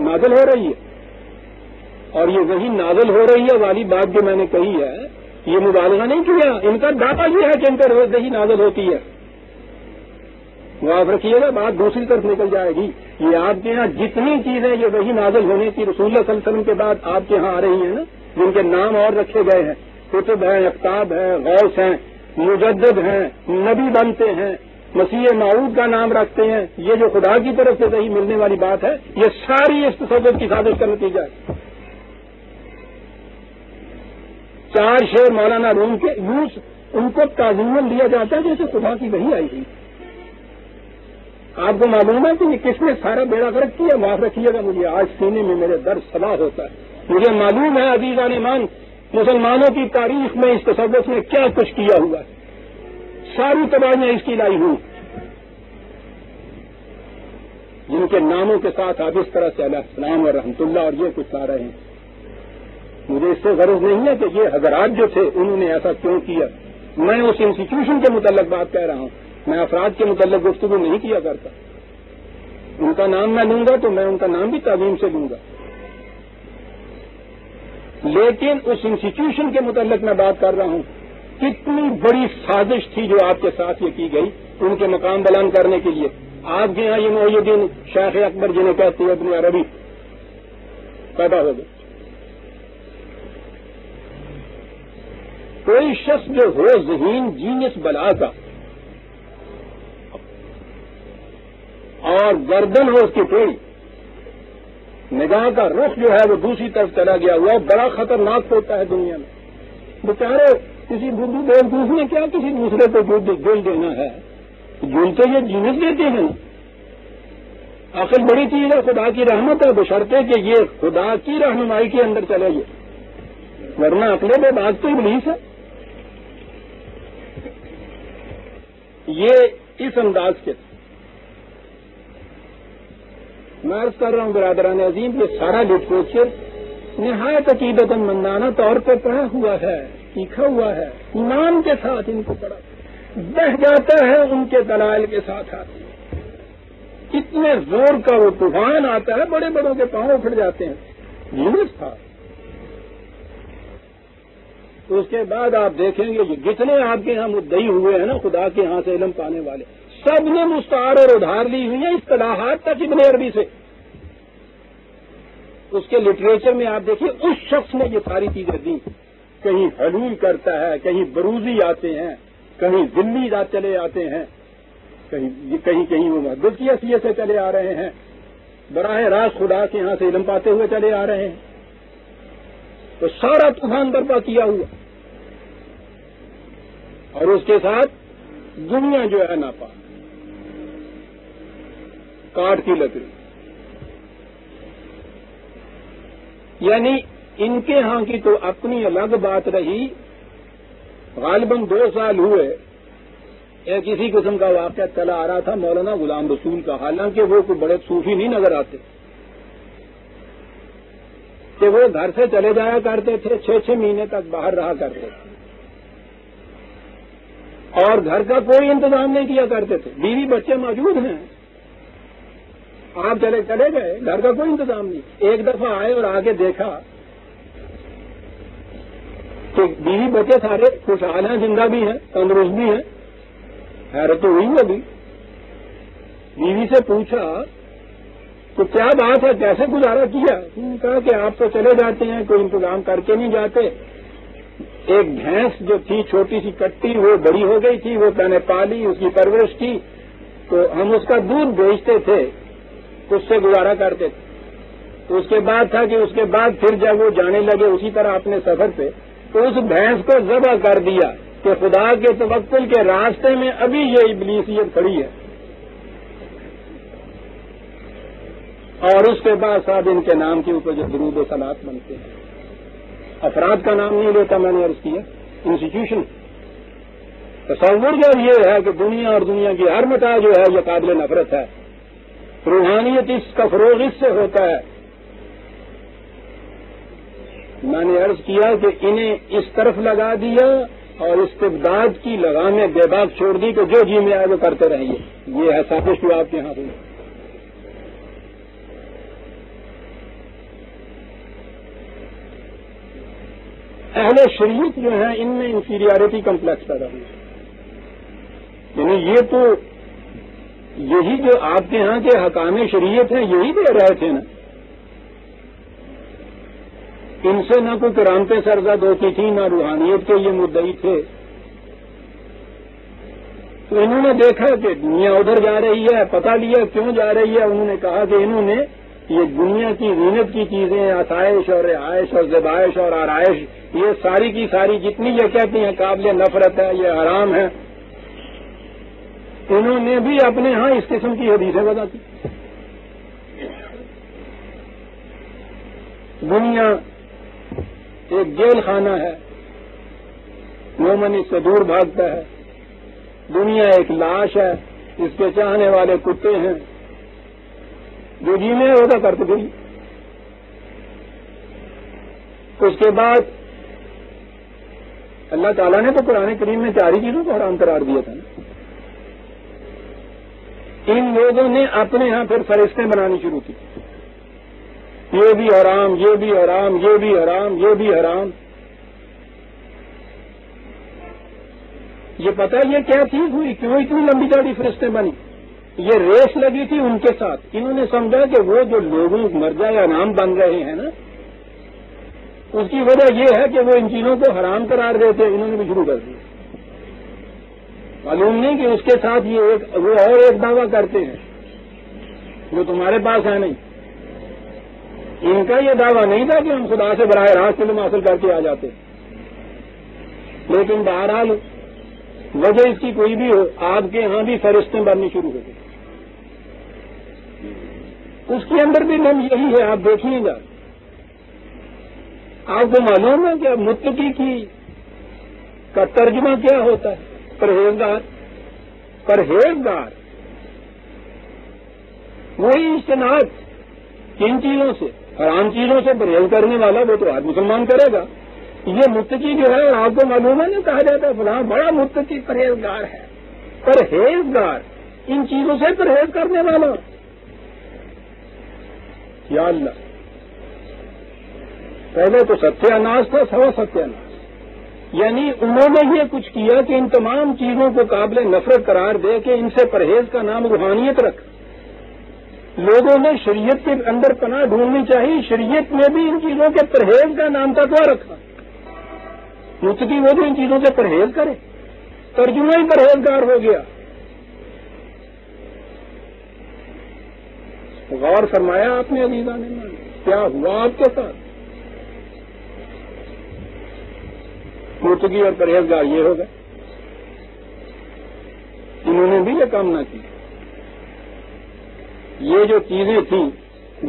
نازل ہو رہی ہے۔ اور یہ وہی نازل ہو رہی ہے والی بات جو میں نے کہی ہے، یہ مبالغہ نہیں کیا، ان کا دعویٰ یہ ہے کہ ان پر وہی نازل ہوتی ہے۔ معاف رکھیے گا، بات دوسری طرف نکل جائے گی۔ یہ آپ کے ہاں جتنی چیزیں یہ وہی نازل ہونے کی رسول اللہ صلی اللہ علیہ وسلم کے بعد آپ کے ہاں آ رہی ہیں نا، جن کے نام اور رکھے گئے ہیں، کتب ہیں، اقطاب ہیں، غوث ہیں، مجدد ہیں، نبی بنتے ہیں، مسیح موعود کا نام رکھتے ہیں، یہ جو خدا کی طرف سے وہی ملنے والی بات ہے، یہ ساری اس تصوف کی سازش کا نتیجہ ہے۔ 4 شعر مولانا روم کے یوں ان کو تعظیماً دیا جاتا ہے جیسے خدا کی وحی آئی ہوئی۔ آپ کو معلوم ہے کہ یہ کس نے سارا بیڑا غرق کیا؟ معاف رکھیے گا، مجھے آج سینے میں میرے درد سبا ہوتا ہے۔ مجھے معلوم ہے عزیزان ایمان، مسلمانوں کی تاریخ میں اس تصوف نے کیا کچھ کیا ہوا ہے، ساری تباہیاں اس کی لائی ہوئی، جن کے ناموں کے ساتھ آپ اس طرح سے علیہ السلام اور رحمت اللہ اور یہ کچھ لا رہے ہیں۔ مجھے اس سے غرض نہیں ہے کہ یہ حضرات جو تھے انہوں نے ایسا کیوں کیا، میں اس انسٹیٹیوشن کے متعلق بات کہہ رہا ہوں، میں افراد کے متعلق گفتگو نہیں کیا کرتا۔ ان کا نام میں لوں گا تو میں ان کا نام بھی تعظیم سے لوں گا، لیکن اس انسٹیٹیوشن کے متعلق میں بات کر رہا ہوں، کتنی بڑی سازش تھی جو آپ کے ساتھ یہ کی گئی ان کے مقام بلند کرنے کے لیے۔ آپ کے یہاں یہ محی الدین شیخ اکبر جنہیں کہتے ہیں ابن عربی پیدا ہو گئے۔ کوئی شخص جو ہو ذہین جینس بلا کا اور گردن ہو اس کی ٹیڑھی، نگاہ کا رخ جو ہے وہ دوسری طرف چلا گیا ہوا، بڑا خطرناک ہوتا ہے دنیا میں۔ بیچارے کسی بردو بیوقوف نے کیا کسی دوسرے کو جل دینا ہے، جل تو یہ جینس دیتے ہیں۔ عقل بڑی چیز ہے، خدا کی رحمت ہے، بشرطے کہ یہ خدا کی رہنمائی کے اندر چلے گئے، ورنہ عقلے میں بات تو ابلیس ہے۔ یہ اس انداز کے میں عرض کر رہا ہوں برادران عظیم، یہ سارا لٹریچر نہایت عقیدت مندانہ طور پہ پڑھا ہوا ہے، سیکھا ہوا ہے، ایمان کے ساتھ ان کو پڑھا بہ جاتا ہے، ان کے دلائل کے ساتھ آتی ہے، اتنے زور کا وہ طوفان آتا ہے، بڑے بڑوں کے پاؤں اکھڑ جاتے ہیں۔ جینس تھا۔ تو اس کے بعد آپ دیکھیں گے کہ جتنے آپ کے یہاں مدعی ہوئے ہیں نا خدا کے یہاں سے علم پانے والے، سب نے مستعار اور ادھار لی ہوئی ہیں اصطلاحات تک ابن عربی سے۔ اس کے لٹریچر میں آپ دیکھیے اس شخص نے یہ ساری چیزیں دی، کہیں حلول کرتا ہے، کہیں بروزی آتے ہیں، کہیں ذلی چلے آتے ہیں، کہیں وہ محدود کی حیثیت سے چلے آ رہے ہیں، براہ راست خدا کے یہاں سے علم پاتے ہوئے چلے آ رہے ہیں۔ تو سارا طوفان برپا کیا ہوا، اور اس کے ساتھ دنیا جو ہے ناپا کاٹ کی لکڑی، یعنی ان کے ہاں کی تو اپنی الگ بات رہی۔ غالباً 2 سال ہوئے ایک اسی قسم کا واقعہ چلا آ رہا تھا مولانا غلام رسول کا، حالانکہ وہ کوئی بڑے صوفی نہیں نظر آتے، کہ وہ گھر سے چلے جایا کرتے تھے، 6 مہینے تک باہر رہا کرتے تھے اور گھر کا کوئی انتظام نہیں کیا کرتے تھے. بیوی بچے موجود ہیں، آپ چلے گئے، گھر کا کوئی انتظام نہیں. ایک دفعہ آئے اور آگے دیکھا کہ بیوی بچے سارے خوشحال ہیں، زندہ بھی ہیں، تندرست بھی ہیں. حیرت تو ہوئی ہوگی. بیوی سے پوچھا تو کیا بات ہے، کیسے گزارا کیا؟ کہا کہ آپ تو چلے جاتے ہیں، کوئی انتظام کر کے نہیں جاتے. ایک بھینس جو تھی چھوٹی سی کٹی، وہ بڑی ہو گئی تھی، وہ میں نے پالی، اس کی پرورش کی، تو ہم اس کا دودھ بیچتے تھے، اس سے گزارا کرتے تھے. اس کے بعد تھا کہ اس کے بعد پھر جب وہ جانے لگے اسی طرح اپنے سفر پہ، تو اس بھینس کو ذبح کر دیا کہ خدا کے توکل کے راستے میں ابھی یہ ابلیسیت کھڑی ہے. اور اس کے بعد صاحب ان کے نام کے اوپر جو درود و صلوات بنتے ہیں، افراد کا نام نہیں لیتا، میں نے عرض کیا انسٹیٹیوشن. تصور جو یہ ہے کہ دنیا اور دنیا کی ہر متاع جو ہے یہ قابل نفرت ہے. روحانیت اس کا فروغ اس سے ہوتا ہے. میں نے عرض کیا کہ انہیں اس طرف لگا دیا اور استبداد کی لگامیں بے باک چھوڑ دی کہ جو جی میں آئے وہ کرتے رہیے. یہ ہے سازش جو آپ کے یہاں ہوئی. اہل شریعت جو ہیں ان میں انفیریارٹی کمپلیکس پیدا ہوئی. یعنی یہ تو یہی جو آپ کے ہاں کے حکام شریعت ہیں یہی دے رہے تھے نا. ان سے نہ کوئی کرامتیں سرزد ہوتی تھی، نہ روحانیت کے یہ مدعی تھے. تو انہوں نے دیکھا کہ دنیا ادھر جا رہی ہے، پتہ لیا کیوں جا رہی ہے. انہوں نے کہا کہ انہوں نے یہ دنیا کی زینت کی چیزیں، آسائش اور رہائش اور زبائش اور آرائش، یہ ساری کی ساری جتنی یہ کہتی ہیں قابل نفرت ہے، یہ حرام ہے، انہوں نے بھی اپنے ہاں اس قسم کی حدیثیں بتا دی. دنیا ایک جیل خانہ ہے، مومن اس سے دور بھاگتا ہے. دنیا ایک لاش ہے، اس کے چاہنے والے کتے ہیں جو جی میں ہوتا کرتے تھے. اس کے بعد اللہ تعالیٰ نے تو قرآن کریم میں 4 چیزوں کو حرام قرار دیا تھا نا. ان لوگوں نے اپنے ہاں پھر فہرستیں بنانی شروع کی، یہ بھی حرام، یہ بھی حرام، یہ بھی حرام، یہ بھی حرام. یہ پتہ یہ کیا چیز ہوئی، کیوں اتنی لمبی چوڑی فہرستیں بنی؟ یہ ریس لگی تھی ان کے ساتھ. انہوں نے سمجھا کہ وہ جو لوگوں مرجع یا نام بن رہے ہیں نا، اس کی وجہ یہ ہے کہ وہ ان چیزوں کو حرام قرار دیتے. انہوں نے بھی شروع کر دیا. معلوم نہیں کہ اس کے ساتھ یہ وہ اور ایک دعویٰ کرتے ہیں جو تمہارے پاس ہے نہیں. ان کا یہ دعویٰ نہیں تھا کہ ہم خدا سے براہ راست علم حاصل کر کے آ جاتے، لیکن بہرحال وجہ اس کی کوئی بھی ہو، آپ کے ہاں بھی فہرستیں بننی شروع ہو گئی. اس کے اندر بھی نام یہی ہے، آپ دیکھیے گا. آپ کو معلوم ہے کہ متقی کا ترجمہ کیا ہوتا ہے؟ پرہیزگار. پرہیزگار وہی اجتناب کن چیزوں سے، حرام چیزوں سے پرہیز کرنے والا وہ تو آج مسلمان کرے گا. یہ متقی جو ہے آپ کو معلوم ہے نا، کہا جاتا ہے فلاں بڑا متقی پرہیزگار ہے. پرہیزگار ان چیزوں سے پرہیز کرنے والا. یا اللہ، پہلے تو ستیہ ناش تھا، سوا ستیہ ناش. یعنی انہوں نے یہ کچھ کیا کہ ان تمام چیزوں کو قابل نفرت قرار دے کے ان سے پرہیز کا نام روحانیت رکھا. لوگوں نے شریعت کے اندر پناہ ڈھونڈنی چاہیے، شریعت میں بھی ان چیزوں کے پرہیز کا نام تقویٰ رکھا. متقی وہ جو ان چیزوں سے پرہیز کرے، ترجمہ ہی پرہیزگار ہو گیا. غور فرمایا آپ نے عزیزان نے کیا ہوا آپ کے ساتھ؟ متقی اور پرہیزگار یہ ہو گئے. انہوں نے بھی یہ کام نہ کی. یہ جو چیزیں تھیں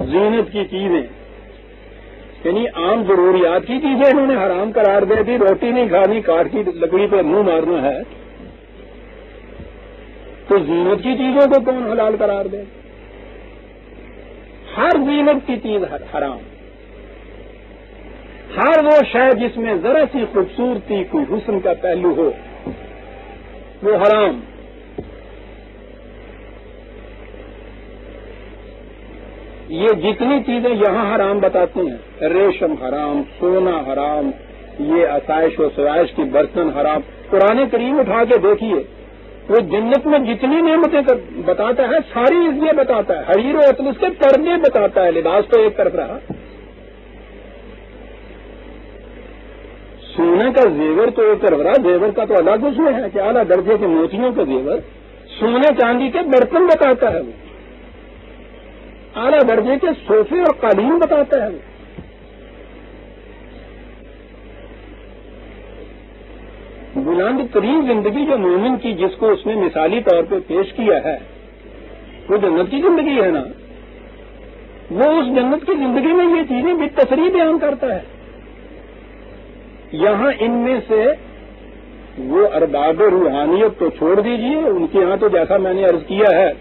زینت کی چیزیں، یعنی عام ضروریات کی چیزیں انہوں نے حرام قرار دے دی. روٹی نہیں کھانی، کاٹ کی لکڑی پہ منہ مارنا ہے، تو زینت کی چیزوں کو کون حلال قرار دے؟ ہر زینت کی چیز حرام. ہر وہ شے جس میں ذرا سی خوبصورتی کوئی حسن کا پہلو ہو وہ حرام. یہ جتنی چیزیں یہاں حرام بتاتے ہیں، ریشم حرام، سونا حرام، یہ آسائش و سوائش کی برتن حرام. قرآن کریم اٹھا کے دیکھیے، وہ جنت میں جتنی نعمتیں بتاتا ہے ساری یہ بتاتا ہے. حریر و اطلس کے پردے بتاتا ہے، لباس تو ایک طرف رہا. سونے کا زیور تو ایک طرف رہا، زیور کا تو الگ اس میں ہے کہ اعلیٰ درجے کے موتیوں کا زیور. سونے چاندی کے برتن بتاتا ہے، وہ اعلیٰ درجے کے صوفے اور قالین بتاتا ہے. وہ بلند ترین زندگی جو مومن کی جس کو اس نے مثالی طور پہ پیش کیا ہے وہ جنت کی زندگی ہے نا، وہ اس جنت کی زندگی میں یہ چیزیں بالتصریح بیان کرتا ہے. یہاں ان میں سے وہ ارباب روحانیت تو چھوڑ دیجئے، ان کے یہاں تو جیسا میں نے عرض کیا ہے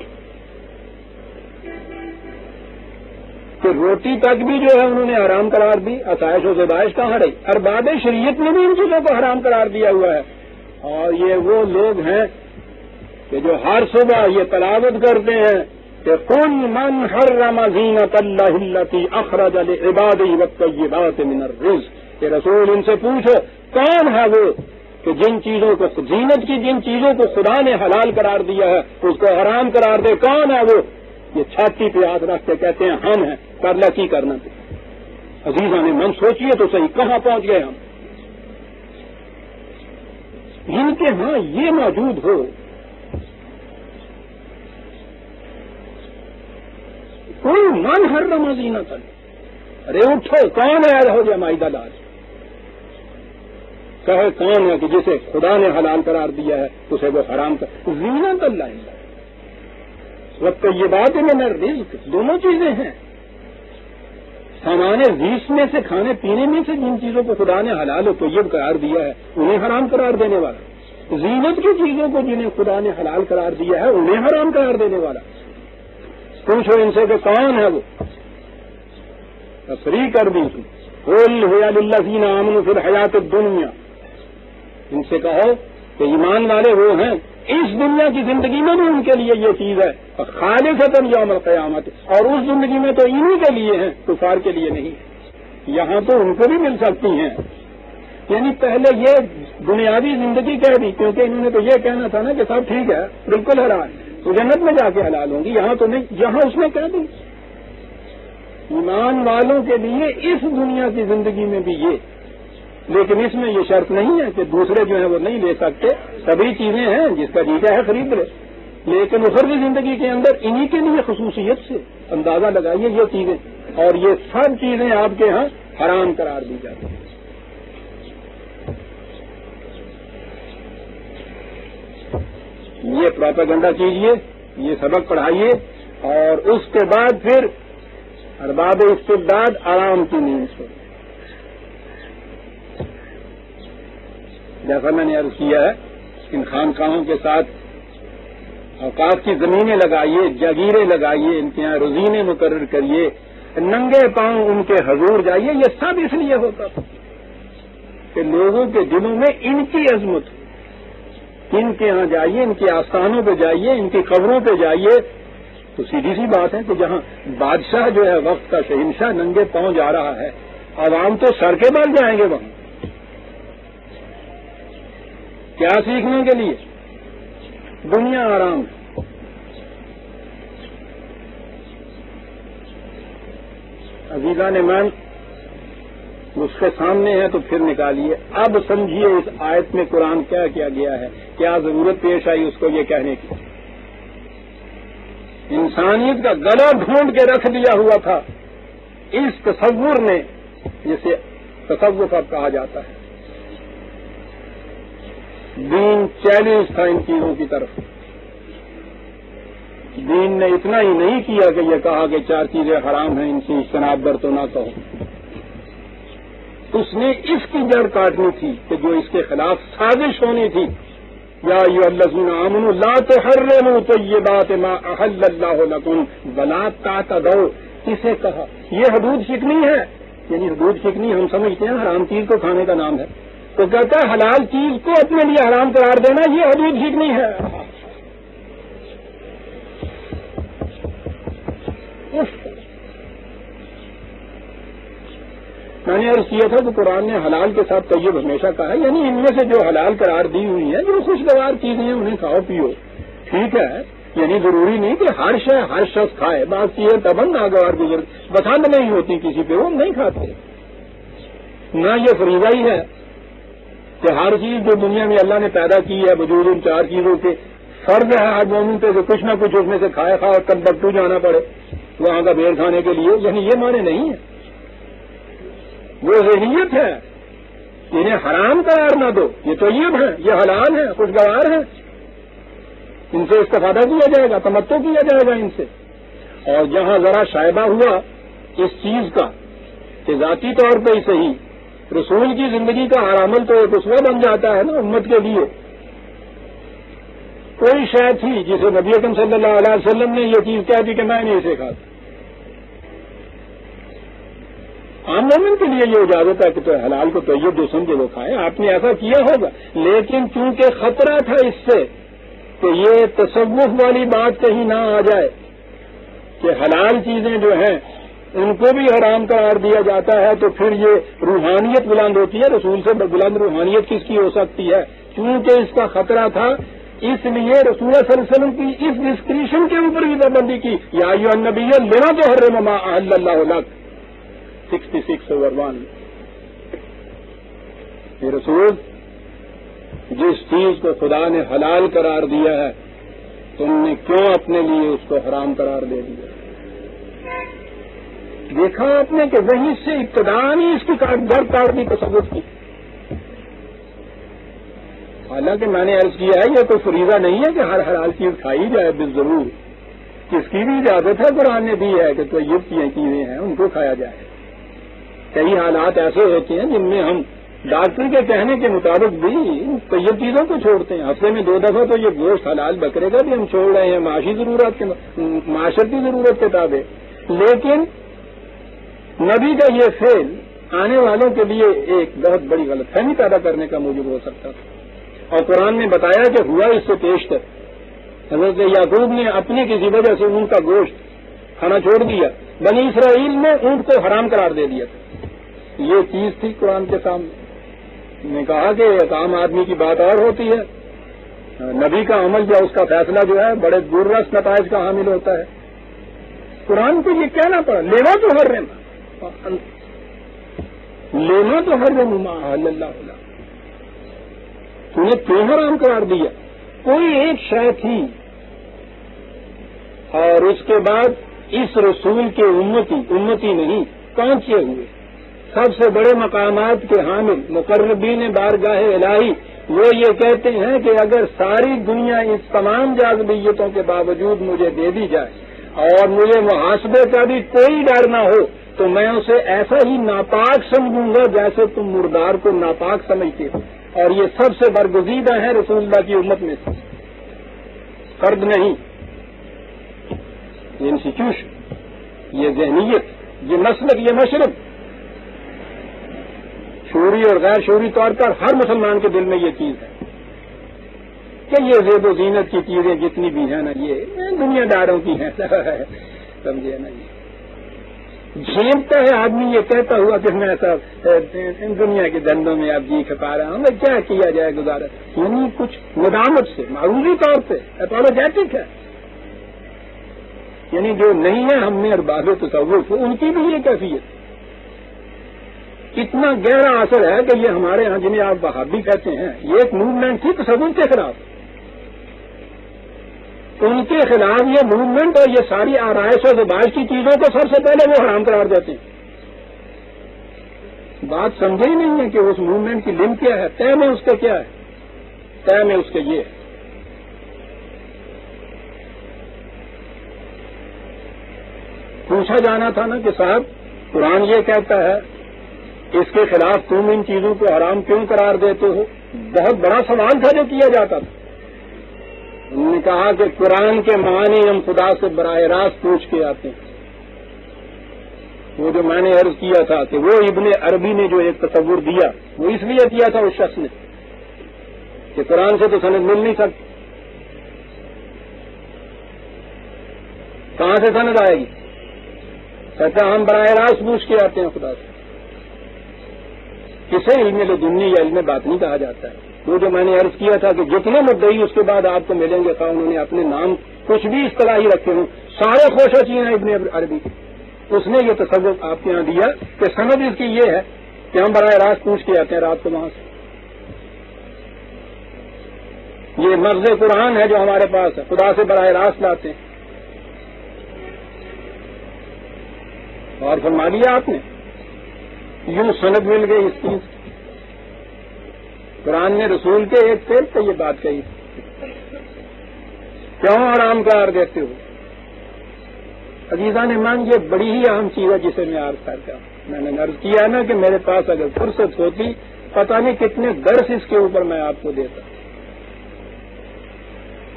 کہ روٹی تک بھی جو ہے انہوں نے حرام قرار دی. آسائش و زیبائش کہاں رہی؟ ارباب شریعت نے بھی ان چیزوں کو حرام قرار دیا ہوا ہے. اور یہ وہ لوگ ہیں کہ جو ہر صبح یہ تلاوت کرتے ہیں کہ قل من حرم زینت اللہ التی اخرج لعبادہ والطیبات من الرزق. کہ رسول ان سے پوچھو کون ہے وہ کہ جن چیزوں کو زینت کی جن چیزوں کو خدا نے حلال قرار دیا ہے اس کو حرام قرار دے. کون ہے وہ؟ یہ چھاتی پہ ہاتھ رکھ کے کہتے ہیں ہم ہیں. کرنا کی کرنا تھا عزیزان من، سوچیے تو صحیح کہاں پہنچ گئے ہم. جن کے ہاں یہ موجود ہو، کوئی من حرم زینت اللہ. ارے اٹھو، کون ہے ہو جائے معاہدہ دار؟ کہے کون ہے کہ جسے خدا نے حلال قرار دیا ہے اسے وہ حرام کر. زینت اللہ وقت یہ بات من الرزق دونوں چیزیں ہیں. سامان زیست میں سے کھانے پینے میں سے جن چیزوں کو خدا نے حلال و طیب قرار دیا ہے انہیں حرام قرار دینے والا. زینت کی چیزوں کو جنہیں خدا نے حلال قرار دیا ہے انہیں حرام قرار دینے والا. پوچھو ان سے کہ کون ہے وہ؟ تصریح کر دی تم. قل هو للذین آمنوا فی الحیات الدنیا. ان سے کہو کہ ایمان والے وہ ہیں اس دنیا کی زندگی میں بھی ان کے لیے یہ چیز ہے خالصۃ یوم القیامت، اور اس زندگی میں تو انہی کے لیے ہیں، کفار کے لیے نہیں. یہاں تو ان کو بھی مل سکتی ہیں. یعنی پہلے یہ بنیادی زندگی کہہ دی، کیونکہ انہوں نے تو یہ کہنا تھا نا کہ سب ٹھیک ہے بالکل حلال، تو جنت میں جا کے حلال ہوں گی. یہاں تو نہیں، یہاں اس نے کہہ دی ایمان والوں کے لیے اس دنیا کی زندگی میں بھی یہ. لیکن اس میں یہ شرط نہیں ہے کہ دوسرے جو ہیں وہ نہیں لے سکتے. سبھی چیزیں ہیں، جس کا جی ہے خرید لے. لیکن اخروی زندگی کے اندر انہی کے لیے خصوصیت سے اندازہ لگائیے یہ چیزیں، اور یہ سب چیزیں آپ کے ہاں حرام قرار دی جاتی ہیں. یہ پروپیگنڈا کیجیے، یہ سبق پڑھائیے، اور اس کے بعد پھر ارباب استبداد آرام کی نیند سو. جیسا میں نے عرض کیا ہے ان خانقاہوں کے ساتھ اوقات کی زمینیں لگائیے، جاگیریں لگائیے، ان کے یہاں روزینے مقرر کریے، ننگے پاؤں ان کے حضور جائیے. یہ سب اس لیے ہوتا تھا کہ لوگوں کے دلوں میں ان کی عظمت، ان کے یہاں جائیے، ان کے آستانوں پہ جائیے، ان کی قبروں پہ جائیے. تو سیدھی سی بات ہے کہ جہاں بادشاہ جو ہے وقت کا شہنشاہ ننگے پاؤں جا رہا ہے، عوام تو سر کے بل جائیں گے وہاں. کیا سیکھنے کے لیے؟ دنیا آرام. عزیزان من، اس کے سامنے ہے تو پھر نکالیے. اب سمجھیے اس آیت میں قرآن کیا کیا گیا ہے، کیا ضرورت پیش آئی اس کو یہ کہنے کی. انسانیت کا گلا ڈھونڈ کے رکھ دیا ہوا تھا اس تصور نے، جسے تصوف اب کہا جاتا ہے. دین چیلنج تھا ان چیزوں کی طرف. دین نے اتنا ہی نہیں کیا کہ یہ کہا کہ 4 چیزیں حرام ہیں، ان سے اجتناب بر تو نہ کہو. اس نے اس کی جڑ کاٹنی تھی کہ جو اس کے خلاف سازش ہونی تھی. یا ایھا الذین آمنوا لا تحرموا طیبات ما احل اللہ لکم ولا تعتدوا. کسے کہا؟ یہ حدود شکنی ہے یعنی حدود فکنی ہم سمجھتے ہیں حرام چیز کو کھانے کا نام ہے، تو کہتا ہے حلال چیز کو اپنے لیے حرام قرار دینا یہ حدود فکنی ہے. میں نے عرض کیا تھا کہ قرآن نے حلال کے ساتھ طیب ہمیشہ کہا ہے، یعنی ان میں سے جو حلال قرار دی ہوئی ہیں جو خوشگوار چیزیں ہیں انہیں کھاؤ پیو، ٹھیک ہے، یعنی ضروری نہیں کہ ہر شخص کھائے. بات چیزیں تباہ ناگوار گزر پسند نہیں ہوتی کسی پہ، وہ نہیں کھاتے. نہ یہ فریضہ ہی ہے کہ ہر چیز جو دنیا میں اللہ نے پیدا کی ہے وجود ان چار چیزوں کے فرض ہے ہر مومن پہ کہ کچھ نہ کچھ اس میں سے کھائے اور کمبکٹو جانا پڑے وہاں کا بیر کھانے کے لیے، یعنی یہ معنی نہیں ہے. وہ ذہنیت ہے، انہیں حرام قرار نہ دو، یہ طیب ہے، یہ حلال ہے، خوشگوار ہے، ان سے استفادہ کیا جائے گا، تمتع کیا جائے گا ان سے. اور جہاں ذرا شائبہ ہوا اس چیز کا کہ ذاتی طور پہ ہی صحیح رسول کی زندگی کا ہر عمل تو ایک اسوہ بن جاتا ہے نا امت کے لیے. کوئی شے تھی جسے نبی اکرم صلی اللہ علیہ وسلم نے یہ چیز کہہ دی کہ میں نہیں اسے کھاتا، عام مومن کے لیے یہ اجازت ہے کہ تو حلال کو طیب جو سمجھے وہ کھائے. آپ نے ایسا کیا ہوگا، لیکن چونکہ خطرہ تھا اس سے کہ یہ تصوف والی بات کہیں نہ آ جائے کہ حلال چیزیں جو ہیں ان کو بھی حرام قرار دیا جاتا ہے تو پھر یہ روحانیت بلند ہوتی ہے. رسول سے بلند روحانیت کس کی ہو سکتی ہے؟ چونکہ اس کا خطرہ تھا اس لیے رسول صلی اللہ علیہ وسلم کی اس ڈسکریشن کے اوپر بھی پابندی کی. یا ایھا النبی لما تحرم ما احل اللہ لک 66/1. یہ رسول جس چیز کو خدا نے حلال قرار دیا ہے تم نے کیوں اپنے لیے اس کو حرام قرار دے دیا؟ دیکھا آپ نے کہ وہیں سے ابتدا نہیں اس کی در کاٹ دی تصوف کی. حالانکہ میں نے عرض کیا ہے یہ کوئی فریضہ نہیں ہے کہ ہر حلال چیز کھائی جائے بالضرور، کس کی بھی اجازت ہے قرآن نے دی ہے کہ تو یہ چیزیں ہیں ان کو کھایا جائے. کئی حالات ایسے ہوتے ہیں جن میں ہم ڈاکٹر کے کہنے کے مطابق بھی طیب چیزوں کو چھوڑتے ہیں. ہفتے میں 2 دفعہ تو یہ گوشت حلال بکرے کا بھی ہم چھوڑ رہے ہیں معاشرتی ضرورت کے تابع. لیکن نبی کا یہ فعل آنے والوں کے لیے ایک بہت بڑی غلط فہمی پیدا کرنے کا موجب ہو سکتا تھا. اور قرآن نے بتایا کہ ہوا اس سے پیشتر حضرت یعقوب نے اپنی کسی وجہ سے اونٹ کا گوشت کھانا چھوڑ دیا، بنی اسرائیل نے اونٹ کو حرام قرار دے دیا تھا. یہ چیز تھی قرآن کے سامنے. نے کہا کہ ایک عام آدمی کی بات اور ہوتی ہے، نبی کا عمل یا اس کا فیصلہ جو ہے بڑے دوررس نتائج کا حامل ہوتا ہے. قرآن کو یہ کہنا پڑا لینا تو حرم ما احل اللہ لک. انہیں کیوں حرام قرار دیا؟ کوئی ایک شے تھی اور اس کے بعد اس رسول کے امتی نہیں کانچے ہوئے سب سے بڑے مقامات کے حامل مقربین بارگاہ الہی وہ یہ کہتے ہیں کہ اگر ساری دنیا اس تمام جاذبیتوں کے باوجود مجھے دے دی جائے اور مجھے محاسبے کا بھی کوئی ڈر نہ ہو تو میں اسے ایسا ہی ناپاک سمجھوں گا جیسے تم مردار کو ناپاک سمجھتے ہو. اور یہ سب سے برگزیدہ ہے رسول اللہ کی امت میں سے، فرد نہیں. یہ انسٹیٹیوشن، یہ ذہنیت، یہ مسلک، یہ مشرب شعوری اور غیر شعوری طور پر ہر مسلمان کے دل میں یہ چیز ہے کہ یہ زیب و زینت کی چیزیں جتنی بھی ہیں نا یہ دنیا داروں کی ہیں، سمجھے نا. یہ جھیلتا ہے آدمی یہ کہتا ہوا کہ میں ایسا دنیا کے دندوں میں اب جی کھپا رہا ہوں، میں کیا کیا جائے گزارا، یعنی کچھ ندامت سے معروضی طور پہ اپولوجیٹک ہے. یعنی جو نہیں ہے ہم میں ارباب تصوف ان کی بھی یہ کیفیت. اتنا گہرا اثر ہے کہ یہ ہمارے ہاں جنہیں آپ وہابی کہتے ہیں یہ ایک موومنٹ تھی تصوف کے خلاف. ان کے خلاف یہ موومنٹ اور یہ ساری آرائش و زباش کی چیزوں کو سب سے پہلے وہ حرام قرار دیتے ہیں. بات سمجھے ہی نہیں ہے کہ اس موومنٹ کی لمٹ کیا ہے، طے میں اس کا کیا ہے، طے میں اس کا یہ ہے. پوچھا جانا تھا نا کہ صاحب قرآن یہ کہتا ہے اس کے خلاف تم ان چیزوں کو حرام کیوں قرار دیتے ہو؟ بہت بڑا سوال تھا جو کیا جاتا تھا. انہوں نے کہا کہ قرآن کے معنی ہم خدا سے براہ راست پوچھ کے آتے ہیں. وہ جو میں نے عرض کیا تھا کہ وہ ابن عربی نے جو ایک تصور دیا وہ اس لیے دیا تھا اس شخص نے کہ قرآن سے تو سند مل نہیں سکتی، کہاں سے سند آئے گی؟ کہتا ہم براہ راست پوچھ کے آتے ہیں خدا سے۔ کسے علم لدنی یا علم باطنی کہا جاتا ہے؟ وہ جو میں نے عرض کیا تھا کہ جتنے مدعی اس کے بعد آپ کو ملیں گے خواہ انہوں نے اپنے نام کچھ بھی اصطلاحی رکھے ہوں، سارے خوش ہیں ابن عربی کے۔ اس نے یہ تصور آپ کے یہاں دیا کہ سند اس کی یہ ہے کہ ہم براہ راست پوچھ کے آتے ہیں رات کو وہاں سے۔ یہ مغز قرآن ہے جو ہمارے پاس ہے، خدا سے براہ راست لاتے ہیں۔ اور فرما لیا آپ نے، یوں سند مل گئی اس چیز۔ قرآن نے رسول کے ایک فعل پہ یہ بات کہی، کیوں آرام قرار دیتے ہو؟ عزیزان ایمان، یہ بڑی ہی اہم چیز ہے جسے میں عرض کرتا ہوں۔ میں نے عرض کیا نا کہ میرے پاس اگر فرصت ہوتی پتہ نہیں کتنے درس اس کے اوپر میں آپ کو دیتا۔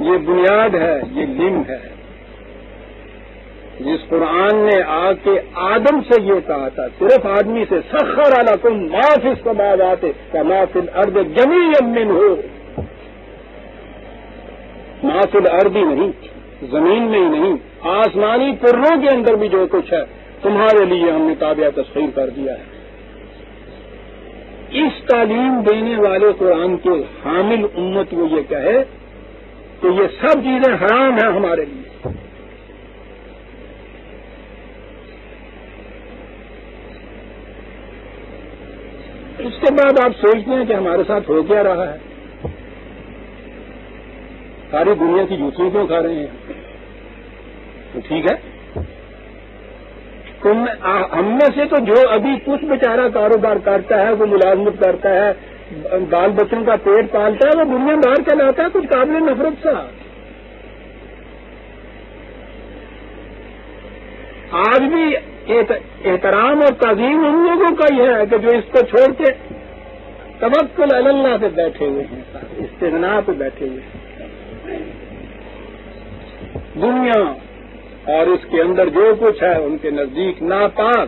یہ بنیاد ہے، یہ لم ہے جس قرآن نے آ کے آدم سے یہ کہا تھا، صرف آدمی سے، سخر لکم ما فی السماوات و ما فی الارض جمیعا منہ، ما فی الارض ہی نہیں، زمین میں ہی نہیں، آسمانی پروں کے اندر بھی جو کچھ ہے تمہارے لیے ہم نے تابع تسخیر کر دیا ہے۔ اس تعلیم دینے والے قرآن کے حامل امت وہ یہ کہے کہ یہ سب چیزیں حرام ہیں ہمارے لیے، اس کے بعد آپ سوچتے ہیں کہ ہمارے ساتھ ہو کیا رہا ہے؟ ساری دنیا کی جوتیاں کیوں کھا رہے ہیں؟ تو ٹھیک ہے، ہم میں سے تو جو ابھی کچھ بیچارہ کاروبار کرتا ہے، وہ ملازمت کرتا ہے، بال بچوں کا پیٹ پالتا ہے، وہ دنیا باہر چلاتا ہے کچھ قابل نفرت سا۔ آج بھی احترام اور تعظیم ان لوگوں کا ہی ہے کہ جو اس کو چھوڑ کے توکل علی اللہ پہ بیٹھے ہوئے ہیں، استغنا پہ بیٹھے ہوئے ہیں۔ دنیا اور اس کے اندر جو کچھ ہے ان کے نزدیک ناپاک،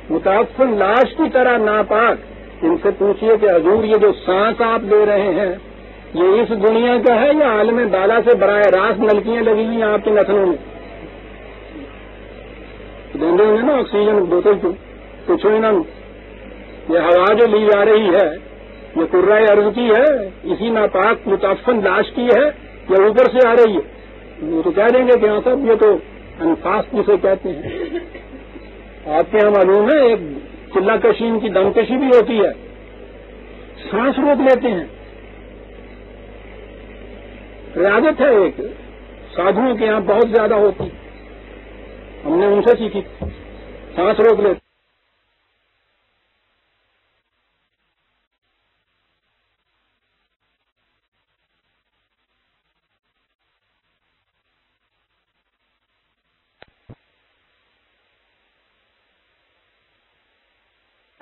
متعفن لاش کی طرح ناپاک۔ ان سے پوچھئے کہ حضور یہ جو سانس آپ لے رہے ہیں یہ اس دنیا کا ہے یا عالم بالا سے براہ راست نلکیاں لگی ہوئی ہیں آپ کی نسلوں میں؟ دیں گے نا آکسیجن بوتل کو، پوچھو انہوں یہ ہوا جو لی جا رہی ہے یہ قرۂ ارض کی ہے، اسی ناپاک متعفن لاش کی ہے یا اوپر سے آ رہی ہے؟ وہ تو کہہ دیں گے کہ ہاں صاحب یہ تو انفاس جسے کہتے ہیں۔ آپ کے یہاں معلوم ہے ایک چلہ کشی، ان کی دم کشی بھی ہوتی ہے، سانس روک لیتے ہیں۔ ریاضت ہے ایک، سادھوؤں کے یہاں بہت زیادہ ہوتی، ہم نے ان سے سیکھی، سانس روک لیتے۔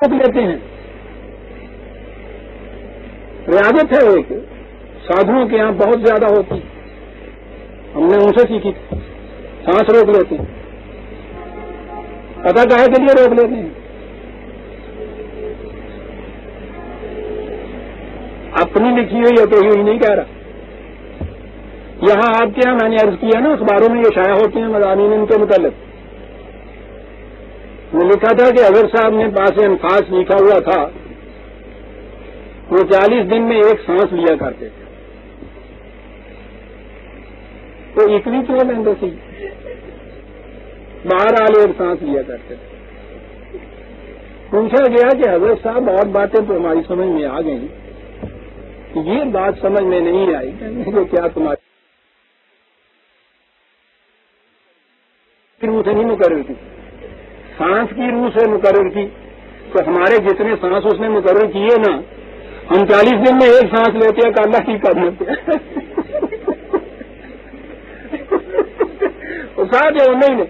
لیتے ہیں، ریاضت ہے ایک، سادھوؤں کے یہاں بہت زیادہ ہوتی، ہم نے ان سے سیکھی، سانس روک لیتے ہیں۔ پتہ کہے کے لیے روک لیتے ہیں؟ اپنی لکھی ہوئی یا کہی ہوئی نہیں کہہ رہا۔ یہاں آپ کے یہاں میں نے عرض کیا نا اخباروں میں یہ شائع ہوتے ہیں مضامین ان کے متعلق، میں لکھا تھا کہ اظہر صاحب نے پاس انفاس لکھا ہوا تھا، وہ 40 دن میں ایک سانس لیا کرتے تھے، تو اتنی کیوں لیندے تھی؟ باہر آلے ایک سانس لیا کرتے تھے۔ پوچھا گیا کہ حضرت صاحب اور باتیں تو ہماری سمجھ میں آ گئی، یہ بات سمجھ میں نہیں آئی کہ کیا تمہاری روح سے نہیں مقرر کی، سانس کی روح سے مقرر کی، تو ہمارے جتنے سانس اس نے مقرر کیے نا، ہم 40 دن میں ایک سانس لیتے ہیں کہ اللہ کی کر لیتے ہیں۔ ساتھ ہے انہیں نے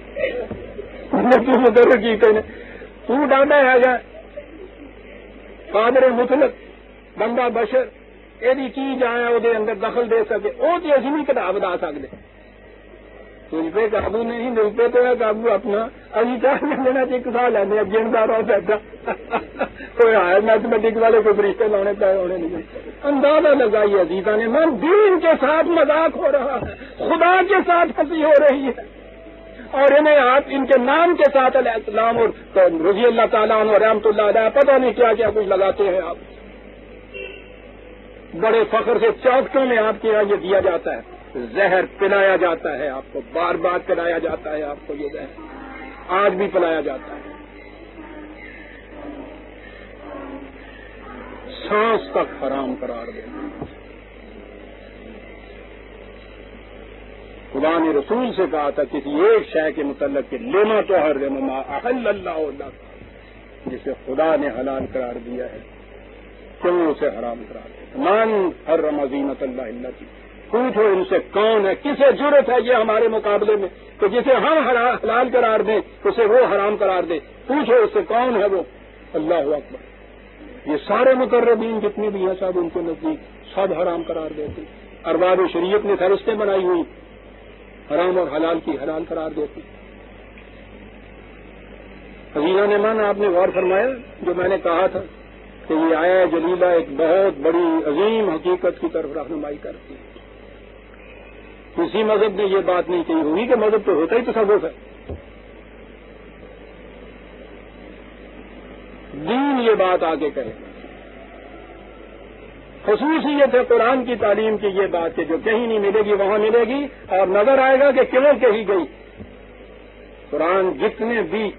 مقرر کی کہنے تو ڈانڈا ہے گا قادر مطلق بندہ بشر یہ کی جائے وہ اندر دخل دے سکے، وہ تو اسی نہیں کتاب دا سکتے، تجھ پہ قابو نہیں، مل پہ تو ہے قابو اپنا، ابھی چاہیے لینا چیک سال لینے جیندار ہو سکتا کوئی ہے میتھمیٹکس والے کوئی رشتے لانے پہ ہونے نہیں. اندازہ لگائیے عزیزان من، دین کے ساتھ مذاق ہو رہا ہے، خدا کے ساتھ ہنسی ہو رہی ہے، اور انہیں آپ ان کے نام کے ساتھ علیہ السلام اور رضی اللہ تعالیٰ عنہ رحمۃ اللہ علیہ پتہ نہیں کیا کیا کچھ لگاتے ہیں. آپ بڑے فخر سے چوکٹوں میں آپ کے یہاں یہ دیا جاتا ہے، زہر پلایا جاتا ہے آپ کو، بار بار پلایا جاتا ہے آپ کو، یہ زہر آج بھی پلایا جاتا ہے. سانس تک حرام قرار دے. خدا نے رسول سے کہا تھا کسی ایک شے کے متعلق کہ لما تحرم ما احل اللہ لک، جسے خدا نے حلال قرار دیا ہے کیوں اسے حرام قرار دیا. من حرم زینت اللہ التی، پوچھو ان سے کون ہے، کسے جرت ہے یہ ہمارے مقابلے میں کہ جسے ہم حلال قرار دیں اسے وہ حرام قرار دے. پوچھو اس سے کون ہے وہ. اللہ اکبر. یہ سارے مقربین جتنے بھی ہیں سب ان کے نزدیک سب حرام قرار دیتے. ارباب شریعت نے فہرستیں بنائی ہوئی، حرام اور حلال کی حلال قرار دیتی. عزیزان من، آپ نے غور فرمایا جو میں نے کہا تھا کہ یہ آیا جلیلہ ایک بہت بڑی عظیم حقیقت کی طرف رہنمائی کرتی ہے. کسی مذہب نے یہ بات نہیں کہی ہوگی کہ مذہب تو ہوتا ہی تصوف ہے. دین یہ بات آگے کہے. خصوصیت ہے قرآن کی تعلیم کی یہ بات کہ جو کہیں نہیں ملے گی وہاں ملے گی، اور نظر آئے گا کہ کیوں کہی گئی. قرآن جتنے بھی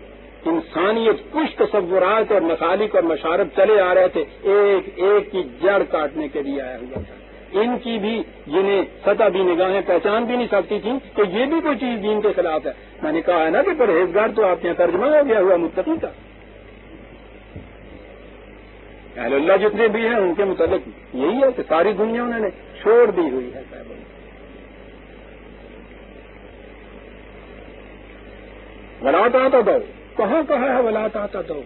انسانیت کچھ تصورات اور مسالک اور مشارب چلے آ رہے تھے ایک ایک کی جڑ کاٹنے کے لیے آیا ہوا تھا. ان کی بھی جنہیں سطح بھی نگاہیں پہچان بھی نہیں سکتی تھیں کہ یہ بھی کوئی چیز دین کے خلاف ہے. میں نے کہا ہے نا کہ پرہیزگار تو آپ کے یہاں ترجمہ ہو گیا ہوا متقی کا. اہل اللہ جتنے بھی ہیں ان کے متعلق یہی ہے کہ ساری دنیا انہوں نے چھوڑ دی ہوئی ہے. صاحب ولات آتا دو، کہاں کہا ہے ولات آتا دو؟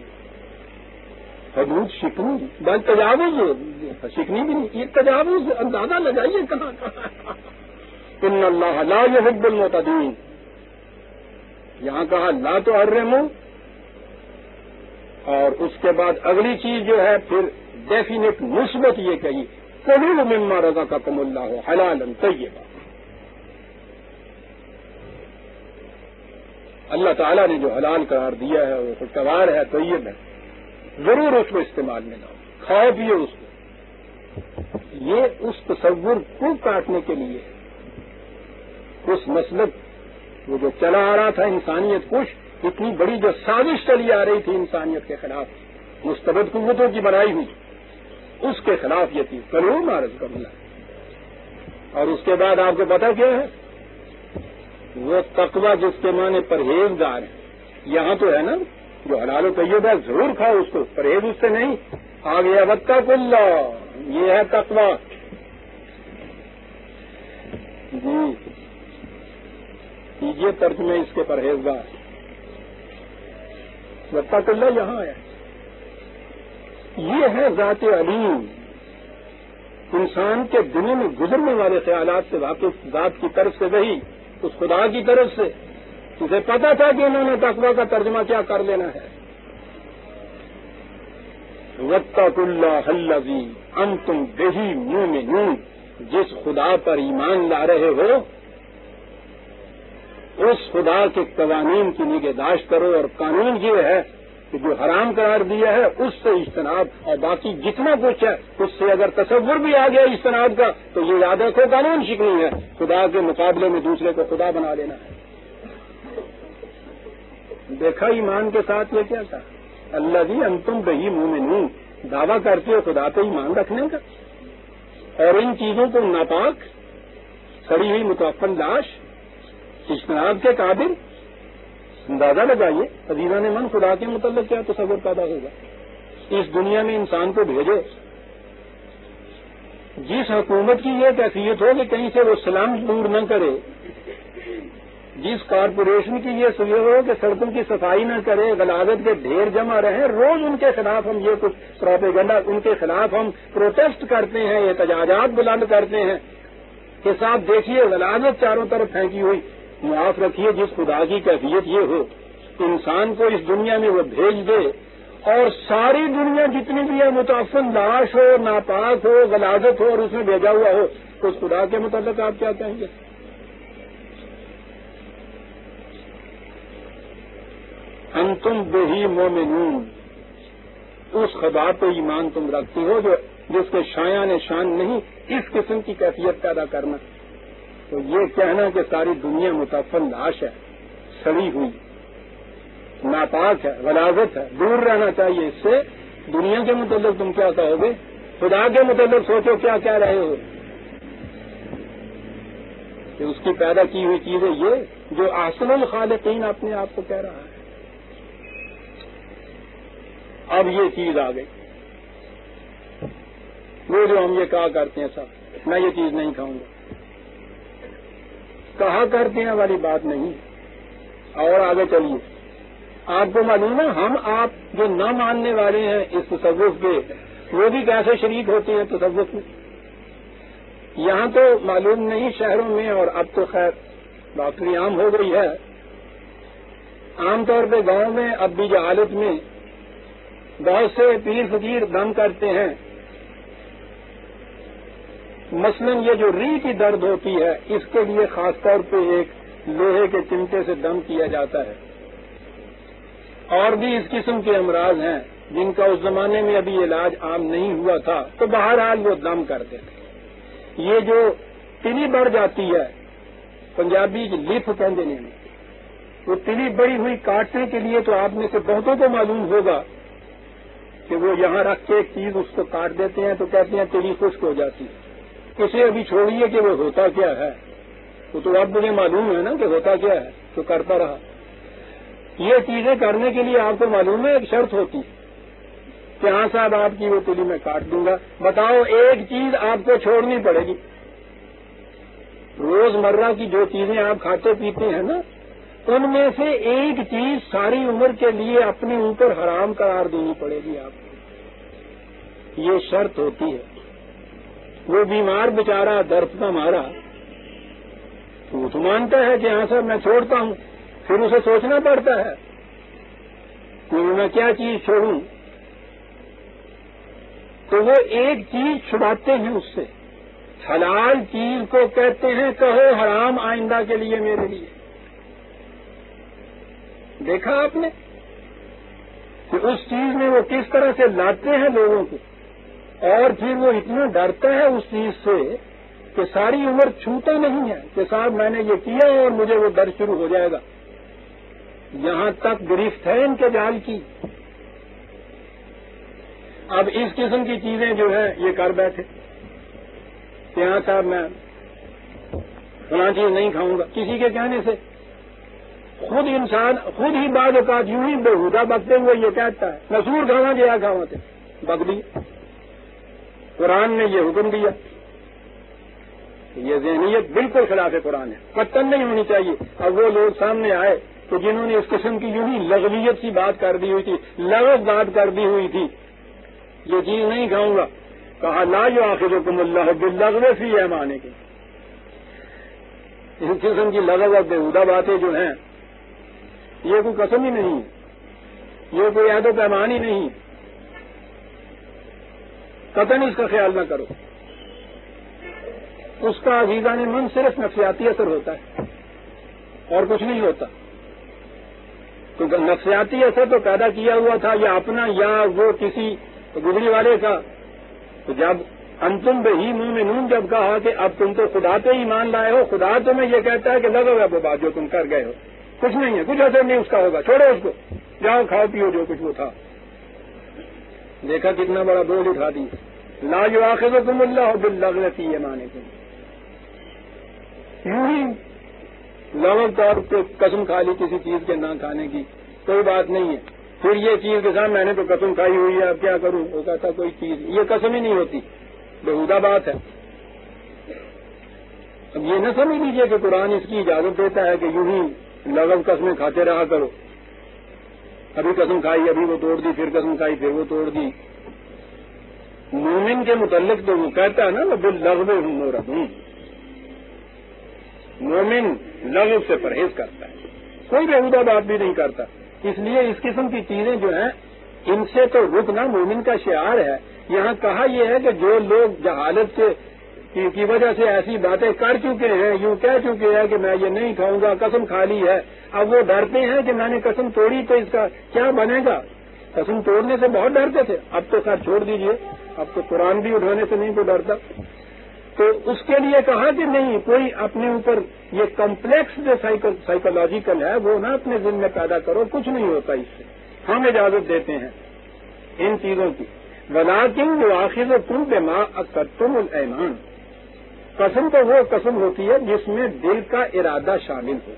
حدود شکنی بل تجاوز، شکنی بھی نہیں، یہ تجاوز اندازہ لگائیے کہاں کہاں. ان اللہ لا یحب المعتدین، یہاں کہا لا تحرموا، اور اس کے بعد اگلی چیز جو ہے پھر ڈیفینیٹ مثبت یہ کہی کلوا مما رزقکم اللہ حلالا طیبا. اللہ تعالیٰ نے جو حلال قرار دیا ہے وہ خوشگوار ہے، طیب ہے، ضرور اس کو استعمال میں لاؤ، کھاؤ پیو اس کو. یہ اس تصور کو کاٹنے کے لیے اس مسلک وہ جو چلا آ رہا تھا انسانیت کش، اتنی بڑی جو سازش چلی آ رہی تھی انسانیت کے خلاف مستبد قوتوں کی بنائی ہوئی، اس کے خلاف یہ تھی کرو مارز کرنا. اور اس کے بعد آپ کو پتا کیا ہے؟ وہ تقوی جس کے معنی پرہیزگار ہے. یہاں تو ہے نا جو حلال و طیب ہے ضرور کھاؤ اس کو، پرہیز اس سے نہیں. آ گیا واتقوا اللہ، یہ ہے تقوی. جی کیجیے ترجمے اس کے پرہیزگار. واتقوا اللہ یہاں آیا. یہ ہے ذات علیم، انسان کے دنوں میں گزرنے والے خیالات سے واقف ذات کی طرف سے وہی، اس خدا کی طرف سے. اسے پتا تھا کہ انہوں نے تقویٰ کا ترجمہ کیا کر لینا ہے. واتقوا اللہ الذی انتم بہ مؤمنون، جس خدا پر ایمان لا رہے ہو اس خدا کے قوانین کی نگہداشت کرو. اور قانون یہ ہے کہ جو حرام قرار دیا ہے اس سے اجتناب، اور باقی جتنا کچھ ہے اس سے اگر تصور بھی آ گیا اجتناب کا تو یہ یاد رکھو قانون شکنی ہے، خدا کے مقابلے میں دوسرے کو خدا بنا لینا ہے. دیکھا ایمان کے ساتھ یہ کیا تھا؟ الذی انتم بہ مؤمنون، دعویٰ کرتے ہو خدا پہ ایمان رکھنے کا، اور ان چیزوں کو ناپاک سڑی ہوئی متعفن لاش اجتناب کے قابل. اندازہ لگائیے عزیزان من خدا کے متعلق کیا تصور پیدا ہوگا. اس دنیا میں انسان کو بھیجے جس حکومت کی یہ کیفیت ہو کہ کہیں سے وہ سلام دور نہ کرے، جس کارپوریشن کی یہ سویدھا ہو کہ سڑکوں کی صفائی نہ کرے، غلاظت کے ڈھیر جمع رہیں، روز ان کے خلاف ہم یہ کچھ پروپیگنڈا، ان کے خلاف ہم پروٹیسٹ کرتے ہیں، احتجاجات بلند کرتے ہیں کہ صاحب دیکھیے غلاظت چاروں طرف پھینکی ہوئی. معاف رکھیے جس خدا کی کیفیت یہ ہو انسان کو اس دنیا میں وہ بھیج دے اور ساری دنیا جتنی بھی ہے متعفن لاش ہو، ناپاک ہو، غلاظت ہو اور اس میں بھیجا ہوا ہو، تو اس خدا کے متعلق آپ کیا کہیں گے؟ انتم بہی مومنون، اس خدا پہ ایمان تم رکھتے ہو جس کے شایان شان نہیں اس قسم کی کیفیت پیدا کرنا. تو یہ کہنا کہ ساری دنیا متعفن لاش ہے، سڑی ہوئی، ناپاک ہے، غلاظت ہے، دور رہنا چاہیے اس سے، دنیا کے متعلق تم کیا کہو گے؟ خدا کے متعلق سوچو کیا کہہ رہے ہو کہ اس کی پیدا کی ہوئی چیزیں یہ جو احسن الخالقین اپنے آپ کو کہہ رہا ہے. اب یہ چیز آ گئی، وہ جو ہم یہ کہا کرتے ہیں سب میں یہ چیز نہیں کھاؤں گا، کہا کرتے ہیں والی بات نہیں. اور آگے چلیے، آپ کو معلوم ہے ہم آپ جو نہ ماننے والے ہیں اس تصوف کے، وہ بھی کیسے شریک ہوتے ہیں تصوف میں. یہاں تو معلوم نہیں شہروں میں، اور اب تو خیر باقی عام ہو گئی ہے، عام طور پہ گاؤں میں اب بھی جہالت میں بہت سے پیر فقیر دم کرتے ہیں. مثلا یہ جو ریڑھ کی درد ہوتی ہے اس کے لیے خاص طور پہ ایک لوہے کے چمٹے سے دم کیا جاتا ہے. اور بھی اس قسم کے امراض ہیں جن کا اس زمانے میں ابھی علاج عام نہیں ہوا تھا، تو بہرحال وہ دم کرتے تھے. یہ جو تلی بڑھ جاتی ہے، پنجابی کی لف کہتے ہیں، وہ تلی بڑی ہوئی کاٹنے کے لیے تو آپ میں سے بہتوں کو معلوم ہوگا کہ وہ یہاں رکھ کے ایک چیز اس کو کاٹ دیتے ہیں تو کہتے ہیں تلی خشک ہو جاتی ہے. اسے ابھی چھوڑیے کہ وہ ہوتا کیا ہے، وہ تو اب مجھے معلوم ہے نا کہ ہوتا کیا ہے، تو کرتا رہا. یہ چیزیں کرنے کے لیے آپ کو معلوم ہے ایک شرط ہوتی کہ ہاں صاحب آپ کی وہ تلی میں کاٹ دوں گا. بتاؤ ایک چیز آپ کو چھوڑنی پڑے گی. روز مرہ کی جو چیزیں آپ کھاتے پیتے ہیں نا، ان میں سے ایک چیز ساری عمر کے لیے اپنے اوپر حرام قرار دینی پڑے گی آپ کو. یہ شرط ہوتی ہے. وہ بیمار بیچارہ درد کا مارا وہ تو مانتا ہے کہ ہاں صاحب میں چھوڑتا ہوں، پھر اسے سوچنا پڑتا ہے کہ میں کیا چیز چھوڑوں. تو وہ ایک چیز چھڑاتے ہیں اس سے. حلال چیز کو کہتے ہیں کہو حرام آئندہ کے لیے میرے لیے. دیکھا آپ نے کہ اس چیز میں وہ کس طرح سے لاتے ہیں لوگوں کو، اور پھر وہ اتنا ڈرتا ہے اس چیز سے کہ ساری عمر چھوتا نہیں ہے کہ صاحب میں نے یہ کیا اور مجھے وہ درد شروع ہو جائے گا. یہاں تک گرفت ہے ان کے جال کی. اب اس قسم کی چیزیں جو ہے یہ کر بیٹھے کہ ہاں صاحب میں فلاں چیز نہیں کھاؤں گا کسی کے کہنے سے. خود انسان خود ہی بعض اوقات یوں ہی بےہودہ بکتے ہوئے یہ کہتا ہے مسور کھانا گیا کھاوا تھے بک دی. قرآن نے یہ حکم دیا. یہ ذہنیت بالکل خلاف قرآن ہے، قطعاً نہیں ہونی چاہیے. اب وہ لوگ سامنے آئے تو جنہوں نے اس قسم کی یوں ہی لغویت سی بات کر دی ہوئی تھی، لغو بات کر دی ہوئی تھی، یہ چیز نہیں کھاؤں گا، کہا لا یؤاخذکم اللہ باللغو فی ایمانکم. اس قسم کی لغو اور بےہودہ باتیں جو ہیں یہ کوئی قسم ہی نہیں، یہ کوئی عہد و پیمان ہی نہیں. قطعاً اس کا خیال نہ کرو. اس کا عزیزان من صرف نفسیاتی اثر ہوتا ہے اور کچھ نہیں ہوتا. تو نفسیاتی اثر تو پیدا کیا ہوا تھا یا اپنا یا وہ کسی گزری والے کا. تو جب انتم بہی مومنون جب کہا کہ اب تم تو خدا پہ ایمان لائے ہو، خدا تمہیں یہ کہتا ہے کہ لگو گا وہ بات جو تم کر گئے ہو، کچھ نہیں ہے، کچھ اثر نہیں اس کا ہوگا، چھوڑو اس کو، جاؤ کھاؤ پیو جو کچھ وہ تھا. دیکھا کتنا بڑا بول اٹھا دی. لا یؤاخذکم اللہ باللغو فی ایمانکم. یوں ہی لغو طور پہ قسم کھا لی کسی چیز کے نہ کھانے کی، کوئی بات نہیں ہے. پھر یہ چیز کے ساتھ میں نے تو قسم کھائی ہوئی ہے اب کیا کروں، وہ کہتا کوئی چیز یہ قسم ہی نہیں ہوتی، بےہودہ بات ہے. اب یہ نہ سمجھ لیجیے کہ قرآن اس کی اجازت دیتا ہے کہ یوں ہی لغو قسمیں کھاتے رہا کرو. ابھی قسم کھائی ابھی وہ توڑ دی، پھر قسم کھائی پھر وہ توڑ دی. مومن کے متعلق تو وہ کہتا ہے نا باللغو ہم موربون. مومن لغو سے پرہیز کرتا ہے، کوئی بےہودہ بات بھی نہیں کرتا. اس لیے اس قسم کی چیزیں جو ہیں ان سے تو رکنا مومن کا شعار ہے. یہاں کہا یہ ہے کہ جو لوگ جہالت کی وجہ سے ایسی باتیں کر چکے ہیں، یوں کہہ چکے ہیں کہ میں یہ نہیں کھاؤں گا، قسم کھا لی ہے، اب وہ ڈرتے ہیں کہ میں نے قسم توڑی تو اس کا کیا بنے گا. قسم توڑنے سے بہت ڈرتے تھے، اب تو خیر چھوڑ دیجئے، اب تو قرآن بھی اٹھانے سے نہیں کوئی ڈرتا. تو اس کے لیے کہا کہ نہیں، کوئی اپنے اوپر یہ کمپلیکس جو سائیکولوجیکل ہے وہ نہ اپنے ذہن میں پیدا کرو، کچھ نہیں ہوتا اس سے. ہم اجازت دیتے ہیں ان چیزوں کی. ولیکن یؤاخذ تم بما عقدتم الایمان، قسم تو وہ قسم ہوتی ہے جس میں دل کا ارادہ شامل ہو.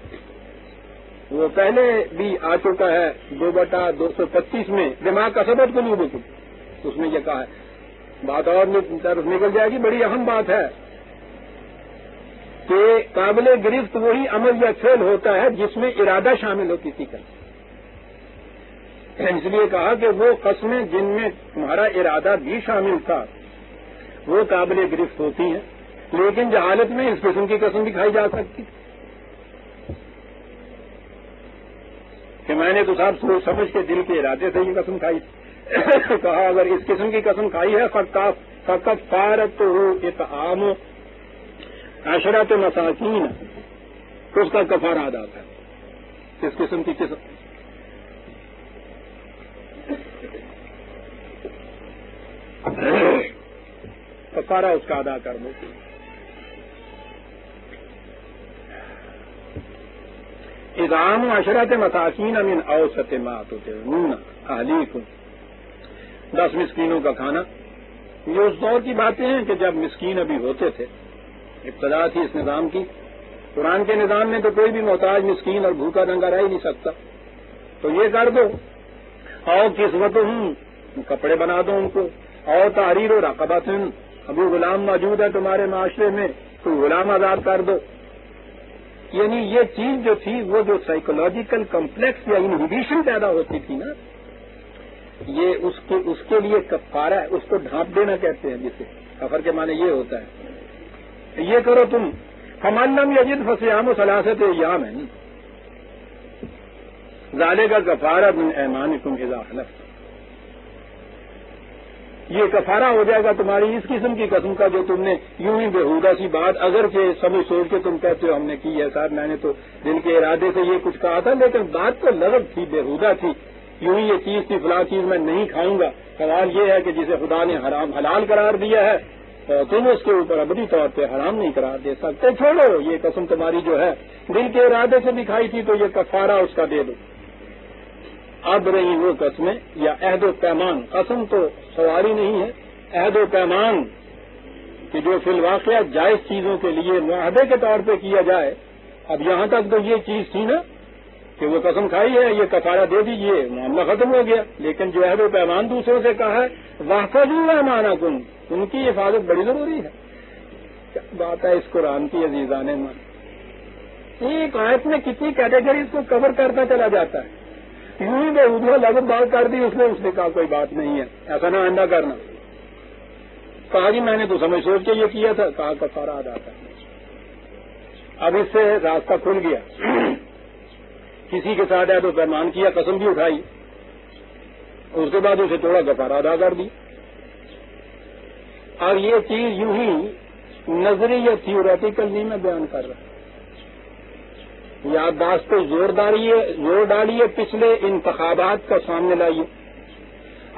وہ پہلے بھی آ چکا ہے 2/225 میں بما کسبت قلوبکم، اس میں یہ کہا ہے. بات اور طرف نکل جائے گی، بڑی اہم بات ہے کہ قابل گرفت وہی عمل یا فعل ہوتا ہے جس میں ارادہ شامل ہو کسی کا. اس لیے کہا کہ وہ قسمیں جن میں تمہارا ارادہ بھی شامل تھا وہ قابل گرفت ہوتی ہیں، لیکن جہالت میں اس قسم کی قسم بھی کھائی جا سکتی کہ میں نے تو صاحب سوچ سمجھ کے دل کے ارادے سے یہ قسم کھائی. کہا اگر اس قسم کی قسم کھائی ہے فکفارتہ اطعام 10 مساکین، تو اس کا کفارہ ادا کر. اس قسم کی قسم کفارہ اس کا ادا کر دو. اطعام 10 مساکین من اوسط ما تطعمون اہلیکم، 10 مسکینوں کا کھانا. یہ اس دور کی باتیں ہیں کہ جب مسکین ابھی ہوتے تھے، ابتدا تھی اس نظام کی. قرآن کے نظام میں تو کوئی بھی محتاج مسکین اور بھوکا ننگا رہ ہی نہیں سکتا. تو یہ کر دو، اور قسمتہم، کپڑے بنا دو ان کو، اور تحریر و رقبۃ، ابھی غلام موجود ہے تمہارے معاشرے میں تو غلام آزاد کر دو. یعنی یہ چیز جو تھی وہ جو سائیکولوجیکل کمپلیکس یا انہیبیشن پیدا ہوتی تھی نا، یہ اس کے لیے کفارہ ہے. اس کو ڈھانپ دینا کہتے ہیں، جسے کفر کے معنی یہ ہوتا ہے. یہ کرو تم. فمن لم یجد فصیام 3 ایام، ذالک کفارۃ من ایمانکم اذا حلفتم، یہ کفارہ ہو جائے گا تمہاری اس قسم کی قسم کا جو تم نے یوں ہی بےہودہ سی بات، اگر کہ سمجھ سوچ کے تم کہتے ہو ہم نے کی ہے صاحب، میں نے تو دل کے ارادے سے یہ کچھ کہا تھا، لیکن بات تو لغو تھی، بےہودہ تھی، یوں ہی یہ چیز تھی، فلاں چیز میں نہیں کھاؤں گا. سوال یہ ہے کہ جسے خدا نے حلال قرار دیا ہے تو تم اس کے اوپر ابدی طور پہ حرام نہیں قرار دے سکتے. چھوڑو، یہ قسم تمہاری جو ہے دل کے ارادے سے بھی کھائی تھی تو یہ کفارہ اس کا دے دو. اب رہی وہ قسمیں یا عہد و پیمان، قسم تو سوال ہی نہیں ہے، عہد و پیمان کہ جو فی الواقعہ جائز چیزوں کے لیے معاہدے کے طور پہ کیا جائے. اب یہاں تک تو یہ چیز تھی نا کہ وہ قسم کھائی ہے، یہ کفارہ دے دیجیے، معاملہ ختم ہو گیا. لیکن جو عہد و پیمان دوسروں سے کہا ہے، واحفظوا ایمانکم، ان کی حفاظت بڑی ضروری ہے. کیا بات ہے اس قرآن کی عزیزان من، ایک آیت میں کتنی کیٹیگریز کو کور کرتا چلا جاتا ہے. یوں ہی بے لگت بات کر دی اس نے کہا کوئی بات نہیں ہے، ایسا نہ آئندہ کرنا. کہا جی میں نے تو سمجھ سوچ کے یہ کیا تھا، کہا کفارہ ادا کرنا. اب اس سے راستہ کھل گیا. کسی کے ساتھ عہد و پیمان کیا، قسم بھی اٹھائی، اس کے بعد اسے تھوڑا کفارہ ادا کر دی. اور یہ چیز یوں ہی نظری یا تھیوریٹیکل نہیں میں بیان کر رہا، یادداشت پہ زور ڈالیے، پچھلے انتخابات کا سامنے لائیے.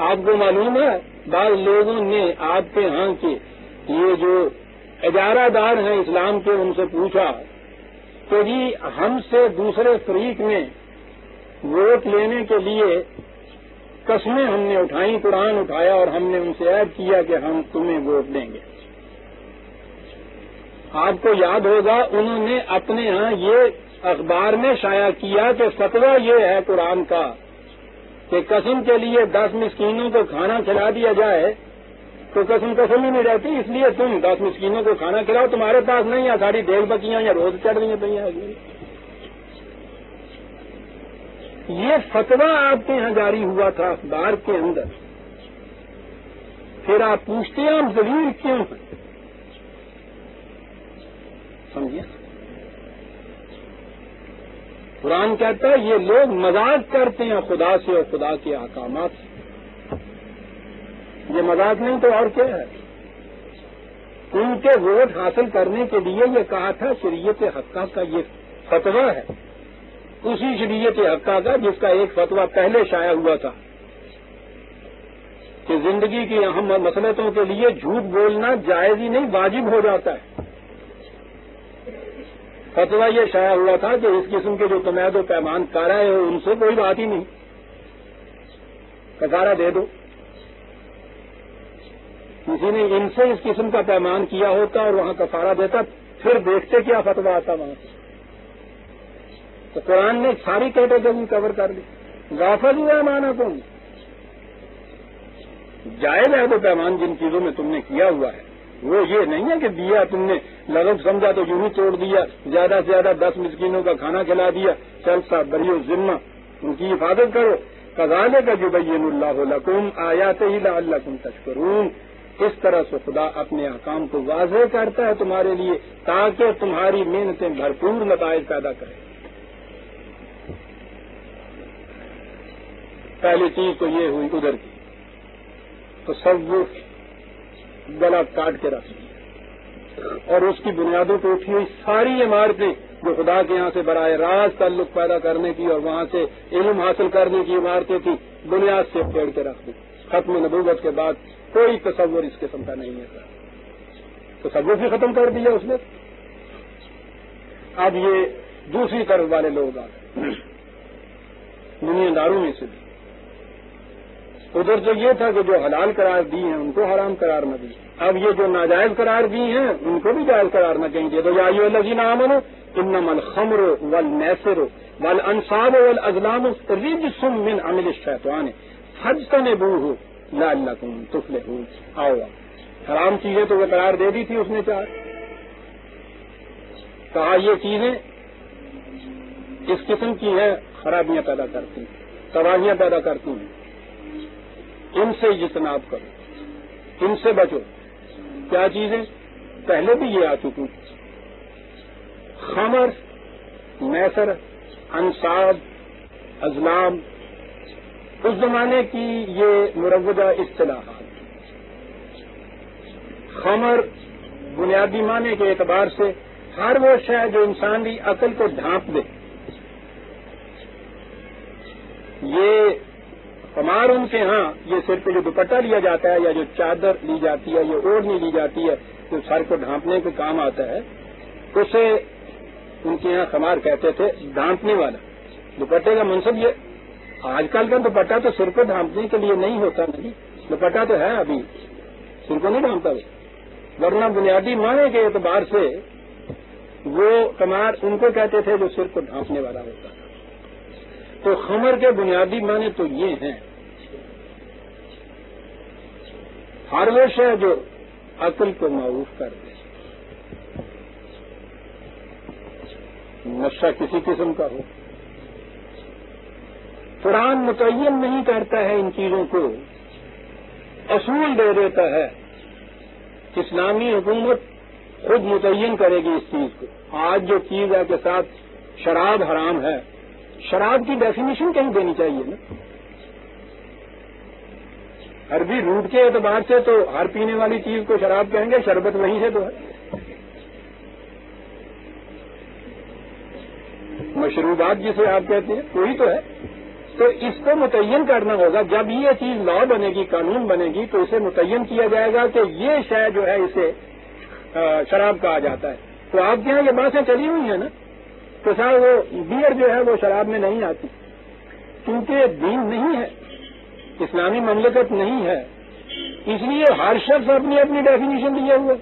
آپ کو معلوم ہے بعض لوگوں نے آپ کے ہاں کے یہ جو اجارہ دار ہیں اسلام کے، ان سے پوچھا کہ جی ہم سے دوسرے فریق نے ووٹ لینے کے لیے قسمیں ہم نے اٹھائیں، قرآن اٹھایا اور ہم نے ان سے عہد کیا کہ ہم تمہیں ووٹ دیں گے. آپ کو یاد ہوگا انہوں نے اپنے ہاں یہ اخبار میں شائع کیا کہ فتویٰ یہ ہے قرآن کا کہ قسم کے لیے 10 مسکینوں کو کھانا کھلا دیا جائے تو قسم ہی نہیں رہتی، اس لیے تم 10 مسکینوں کو کھانا کھلاؤ، تمہارے پاس نہیں ہے، ساری ڈیل بکیاں یا روز چڑھ رہی ہیں پہ. یہ فتویٰ آپ کے یہاں جاری ہوا تھا اخبار کے اندر. پھر آپ پوچھتے ہیں ہم ذلیل کیوں ہیں؟ سمجھیے قرآن کہتا ہے یہ لوگ مذاق کرتے ہیں خدا سے اور خدا کے احکامات سے. یہ مذاق نہیں تو اور کیا ہے؟ ان کے ووٹ حاصل کرنے کے لیے یہ کہا تھا شریعت حقہ کا یہ فتویٰ ہے، اسی شریعت حقہ کا جس کا ایک فتویٰ پہلے شائع ہوا تھا کہ زندگی کی اہم مصلحتوں کے لیے جھوٹ بولنا جائز ہی نہیں واجب ہو جاتا ہے. فتویٰ یہ شائع ہوا تھا کہ اس قسم کے جو تمید و پیمان کارا ہے ان سے کوئی بات ہی نہیں، کفارہ دے دو. کسی نے ان سے اس قسم کا پیمان کیا ہوتا اور وہاں کفارہ دیتا، پھر دیکھتے کیا فتویٰ آتا وہاں سے. تو قرآن نے ساری کیٹیگری کور کر لی. غافل ہوا مانا کون؟ جائز ہے تو پیمان جن چیزوں میں تم نے کیا ہوا ہے وہ یہ نہیں ہے کہ دیا تم نے لغو سمجھا تو یوں ہی توڑ دیا، زیادہ سے زیادہ 10 مسکینوں کا کھانا کھلا دیا، چل سا بریو ذمہ ان کی حفاظت کرو. کذالک یبین اللہ لکم آیاتہ لعلکم تشکرون. اس طرح سے خدا اپنے احکام کو واضح کرتا ہے تمہارے لیے تاکہ تمہاری محنتیں بھرپور نتائج پیدا کریں. پہلی چیز تو یہ ہوئی ادھر کی تصوف گلا کاٹ کے رکھ دیا اور اس کی بنیادوں پہ اٹھی ہوئی ساری عمارتیں جو خدا کے یہاں سے براہ راست تعلق پیدا کرنے کی اور وہاں سے علم حاصل کرنے کی عمارتیں تھیں بنیاد سے پھیڑ کے رکھ دی. ختم نبوت کے بعد کوئی تصور اس قسم کا نہیں ہے. تصور بھی ختم کر دیا اس نے. اب یہ دوسری طرف والے لوگ آ گئے دنیا داروں میں سے بھی. ادھر تو یہ تھا کہ جو حلال قرار دی ہیں ان کو حرام قرار نہ دی. اب یہ جو ناجائز قرار دی ہیں ان کو بھی جائز قرار نہ کہیں گے. تو یا ایھا الذین آمنوا انما الخمر والمیسر والانصاب والازلام رجس من عمل الشیطان فاجتنبوہ لعلکم تفلحون. آؤ حرام چیزیں تو وہ قرار دے دی تھی اس نے چار. کہا یہ چیزیں اس قسم کی ہیں خرابیاں پیدا کرتی ہیں، تباہیاں پیدا کرتی ہیں، ان سے اجتناب کرو، ان سے بچو. کیا چیزیں؟ پہلے بھی یہ آ چکی، خمر، میسر، انصاب، ازلام، اس زمانے کی یہ مروجہ اصطلاحات. خمر بنیادی معنی کے اعتبار سے ہر وہ شے جو انسانی عقل کو ڈھانپ دے. یہ خمار ان کے ہاں یہ سر پہ جو دوپٹہ لیا جاتا ہے یا جو چادر لی جاتی ہے یا اوڑھنی لی جاتی ہے جو سر کو ڈھانپنے کے کام آتا ہے اسے ان کے یہاں خمار کہتے تھے، ڈھانپنے والا. دوپٹے کا منصب یہ آج کل کا دوپٹہ تو سر کو ڈھانپنے کے لیے نہیں ہوتا. نہیں، دوپٹہ تو ہے ابھی سر کو نہیں ڈھانپتا وہ، ورنہ بنیادی معنی کے اعتبار سے وہ خمار ان کو کہتے تھے جو سر کو ڈھانپنے والا ہوتا ہے. تو خمر کے بنیادی معنی تو یہ ہیں ہر وہ شے جو عقل کو معروف کر دے. نشہ کسی قسم کا ہو. قرآن متعین نہیں کرتا ہے ان چیزوں کو، اصول دے دیتا ہے. اسلامی حکومت خود متعین کرے گی اس چیز کو. آج جو چیز ہے کے ساتھ شراب حرام ہے، شراب کی ڈیفینیشن کہیں دینی چاہیے نا. عربی روٹ کے اعتبار سے تو ہر پینے والی چیز کو شراب کہیں گے، شربت وہیں سے تو ہے. مشروبات جسے آپ کہتے ہیں وہی تو ہے. تو اس کو متعین کرنا ہوگا. جب یہ چیز لا بنے گی، قانون بنے گی، تو اسے متعین کیا جائے گا کہ یہ شے جو ہے اسے شراب کہا جاتا ہے. تو آپ کے یہاں یہ باتیں چلی ہوئی ہیں نا، تو صاحب وہ بیئر جو ہے وہ شراب میں نہیں آتی، کیونکہ دین نہیں ہے، اسلامی مملکت نہیں ہے. اس لیے ہر شخص اپنی اپنی ڈیفینیشن دیے ہوئے.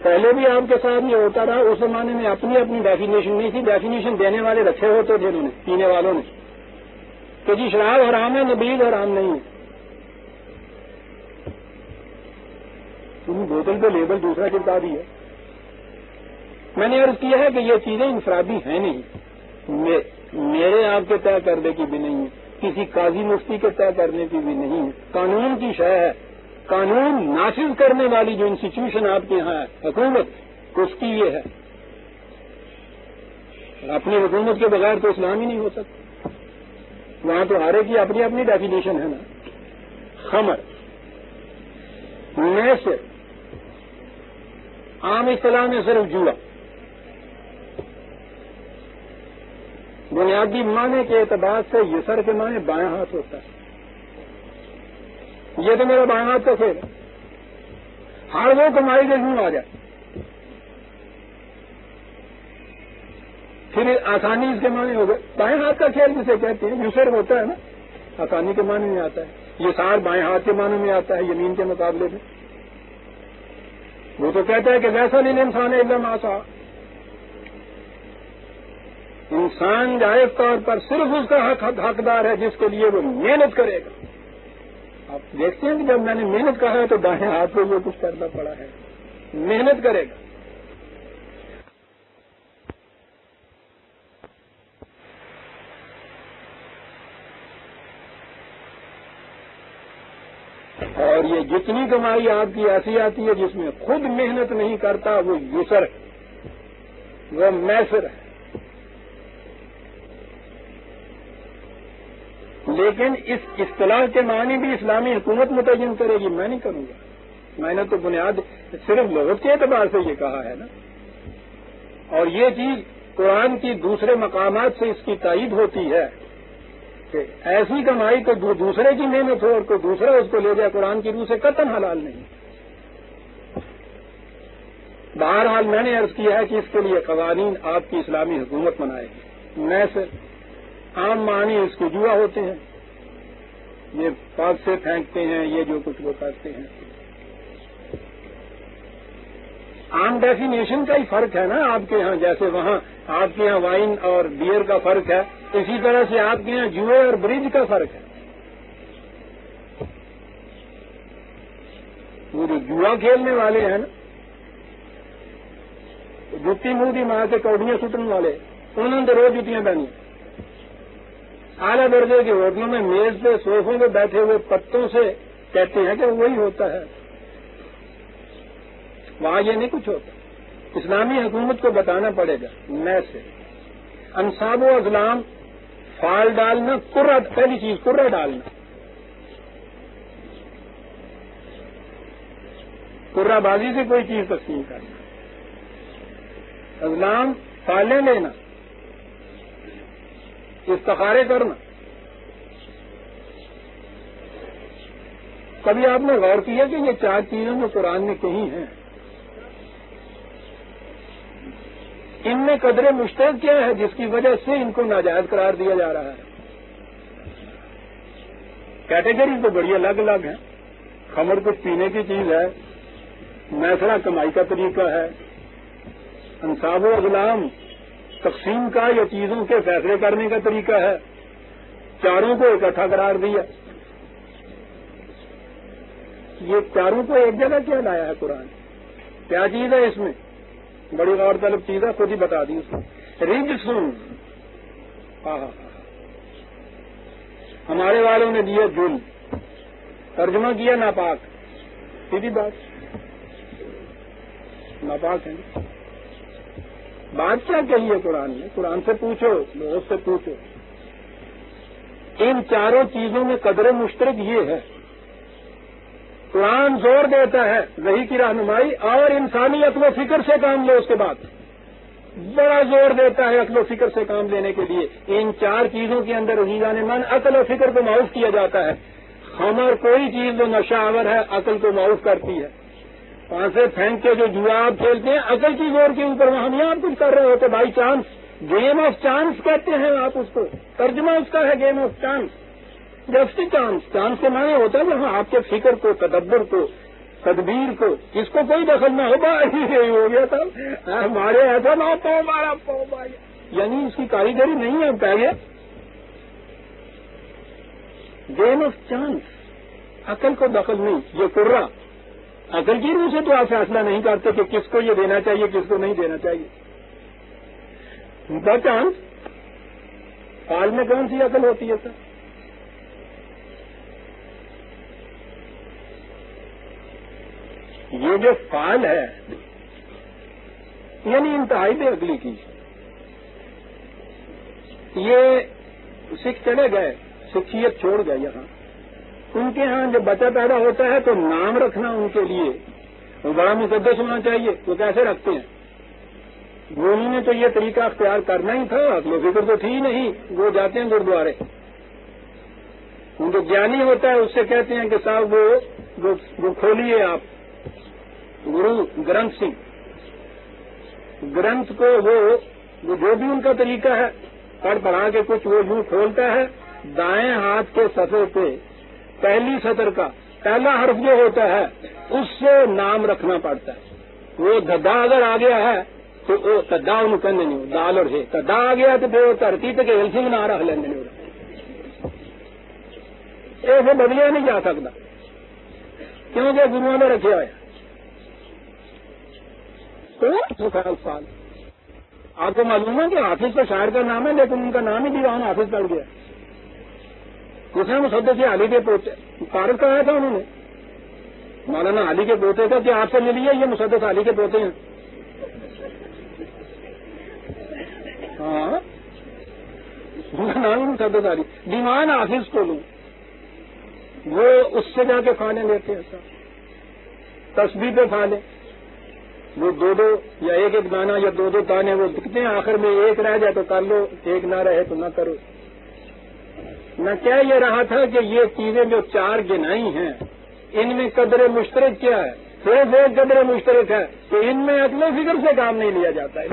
پہلے بھی آپ کے ساتھ یہ ہوتا رہا، اس زمانے میں اپنی اپنی ڈیفینیشن نہیں تھی. ڈیفینیشن دینے والے رکھے ہوتے تھے انہوں نے، پینے والوں نے، کہ جی شراب حرام ہے، نبیذ حرام نہیں ہے. بوتل پہ لیبل دوسرا چپکا دی ہے. میں نے عرض کیا ہے کہ یہ چیزیں انفرادی ہیں نہیں، میرے آپ کے طے کرنے کی بھی نہیں ہے، کسی قاضی مفتی کے طے کرنے کی بھی نہیں ہے. قانون کی شے ہے. قانون نافذ کرنے والی جو انسٹیٹیوشن آپ کے یہاں ہے، حکومت، اس کی یہ ہے. اپنی حکومت کے بغیر تو اسلام ہی نہیں ہو سکتا. وہاں تو ہر ایک کی اپنی اپنی ڈیفینیشن ہے نا. خمر، میسر، عام اصطلاح میں صرف جوا. بنیادی معنی کے اعتبار سے یسر کے معنی بائیں ہاتھ ہوتا ہے. یہ تو میرا بائیں ہاتھ کا کھیل ہے. ہر وہ کمائی کے جوں آ جائے. پھر آسانی اس کے معنی ہو گئے. بائیں ہاتھ کا کھیل جسے کہتے ہیں یسر ہوتا ہے نا، آسانی کے معنی میں آتا ہے. یسار بائیں ہاتھ کے معنی میں آتا ہے یمین کے مقابلے میں. وہ تو کہتا ہے کہ ویسا نہیں انسان ایک دم آسا. انسان جائز طور پر صرف اس کا حقدار ہے جس کے لیے وہ محنت کرے گا. آپ دیکھتے ہیں کہ جب میں نے محنت کہا ہے تو دائیں ہاتھ کو وہ کچھ کرنا پڑا ہے. محنت کرے گا. اور یہ جتنی کمائی آپ کی ایسی آتی ہے جس میں خود محنت نہیں کرتا وہ یسر ہے، وہ میسر ہے. لیکن اس اصطلاح کے معنی بھی اسلامی حکومت متعین کرے گی، میں نہیں کروں گا. میں نے تو بنیاد صرف لغت کے اعتبار سے یہ کہا ہے نا. اور یہ چیز قرآن کی دوسرے مقامات سے اس کی تائید ہوتی ہے کہ ایسی کمائی کو دوسرے کی محنت ہو اور کوئی دوسرا اس کو لے جائے، قرآن کی روح سے قطعاً حلال نہیں. بہرحال میں نے عرض کیا ہے کہ اس کے لیے قوانین آپ کی اسلامی حکومت بنائے گی. میں سے عام معنی اس کو جوا ہوتے ہیں، یہ پاک سے پھینکتے ہیں، یہ جو کچھ وہ کرتے ہیں. عام ڈیفینیشن کا ہی فرق ہے نا آپ کے ہاں. جیسے وہاں آپ کے ہاں وائن اور بیئر کا فرق ہے، اسی طرح سے آپ کے یہاں جوئے اور برج کا فرق ہے. وہ جو جوا کھیلنے والے ہیں نا، جتی منہ کی ماں کے کوڑیاں سٹنے والے، انہوں نے روز جتیاں پہنی. اعلیٰ درجے کے ہوٹلوں میں میز پہ صوفوں پہ بیٹھے ہوئے پتوں سے کہتے ہیں کہ وہی ہوتا ہے. وہاں یہ نہیں کچھ ہوتا. اسلامی حکومت کو بتانا پڑے گا. میں سے انصاب و ازلام، فال ڈالنا، کرہ، پہلی چیز کرہ ڈالنا. کرہ بازی سے کوئی چیز تقسیم کرنا. ازلام، فالیں لینا، استخارے کرنا. کبھی آپ نے غور کیا کہ یہ چار چیزیں جو قرآن میں کہیں ہیں، ان میں قدر مشترک کیا ہے جس کی وجہ سے ان کو ناجائز قرار دیا جا رہا ہے؟ کیٹیگریز تو بڑی الگ الگ ہیں. خمر کچھ پینے کی چیز ہے، میسرہ کمائی کا طریقہ ہے، انصاب و ازلام تقسیم کا یا چیزوں کے فیصلے کرنے کا طریقہ ہے. چاروں کو اکٹھا قرار دیا. یہ چاروں کو ایک جگہ کیا لایا ہے قرآن؟ کیا چیز ہے اس میں؟ بڑی غور طلب چیز ہے، خود ہی بتا دی اس میں. رجسن، ہمارے والوں نے دیا جل، ترجمہ کیا ناپاک. سیدھی بات، ناپاک ہے. بات کیا کہی ہے قرآن نے؟ قرآن سے پوچھو، لوگوں سے پوچھو. ان چاروں چیزوں میں قدر مشترک یہ ہے. قرآن زور دیتا ہے وحی کی رہنمائی اور انسانی عقل و فکر سے کام لو. اس کے بعد بڑا زور دیتا ہے عقل و فکر سے کام لینے کے لیے. ان چار چیزوں کے اندر عزیزان من عقل و فکر کو معاف کیا جاتا ہے. خمر کوئی چیز جو نشہ آور ہے عقل کو معاف کرتی ہے. پانسے پھینک کے جو جوا آپ کھیلتے ہیں عقل کی زور کے اوپر، وہاں نہیں آپ کچھ کر رہے ہوتے. By chance, game of chance کہتے ہیں آپ اس کو. ترجمہ اس کا ہے game of chance. Just chance. Chance کے معنی ہوتا ہے جہاں آپ کے فکر کو، تدبر کو، تدبیر کو، اس کو کوئی دخل نہ ہو. یہی ہو گیا تھا ہمارے ایسا نہ ہوتا ہمارا پاؤ، یعنی اس کی کاریگری نہیں ہے. پہلے گیم آف چانس، عقل کو دخل نہیں. یہ کرہ عقل کی روح سے تو آپ فیصلہ نہیں کرتے کہ کس کو یہ دینا چاہیے کس کو نہیں دینا چاہیے. بائی چانس فال میں کون سی عقل ہوتی ہے سر؟ یہ جو فال ہے یعنی انتہائی بے عقلی کی. یہ سکھ چلے گئے، سکھیت چھوڑ گئے یہاں. ان کے ہاں جب بچہ پیدا ہوتا ہے تو نام رکھنا ان کے لیے وہ بڑا مقدس ہونا چاہیے. وہ کیسے رکھتے ہیں؟ انہوں نے تو یہ طریقہ اختیار کرنا ہی تھا، وہ فکر تو تھی نہیں. وہ جاتے ہیں گردوارے، ان کو جانی ہوتا ہے، اس سے کہتے ہیں کہ صاحب وہ کھولیے آپ گرو گرنتھ سنگھ. گرنتھ کو وہ جو بھی ان کا طریقہ ہے پڑھ پڑھا کے کچھ وہ یوں کھولتا ہے، دائیں ہاتھ کے صفحے پہ پہلی سطر کا پہلا حرف جو ہوتا ہے اس سے نام رکھنا پڑتا ہے. وہ ددا اگر آ گیا ہے تو وہ ددا ان کو نہیں دال اور ہے، ددا آ گیا تو پھر وہ دھرتی تک ہیل سنگھ نہ رکھ لینے نہیں ہو، ایسے بدلیا نہیں جا سکتا کیونکہ گروؤں نے رکھا ہے. تو سال آپ کو معلوم ہے کہ حافظ کا شاعر کا نام ہے، لیکن ان کا نام ہی دیوان حافظ پڑ گیا. اس نے مسدس علی کے پوتے فارغ کرایا تھا انہوں نے، مولانا علی کے پوتے کا کہ آپ سے ملیے یہ مسدس علی کے پوتے ہیں. ہاں ان کا نام مسدس علی. دیوان حافظ کو لوں، وہ اس سے جا کے کھانے لیتے ہیں، تسبیح پہ کھا لیں. وہ دو یا ایک دانہ یا دو دانے وہ دکھتے ہیں، آخر میں ایک رہ جائے تو کر لو، ایک نہ رہے تو نہ کرو. نہ کیا یہ رہا تھا کہ یہ چیزیں جو چار گنائی ہیں ان میں قدر مشترک کیا ہے؟ صرف ایک قدر مشترک ہے کہ ان میں عقل و فکر سے کام نہیں لیا جاتا ہے.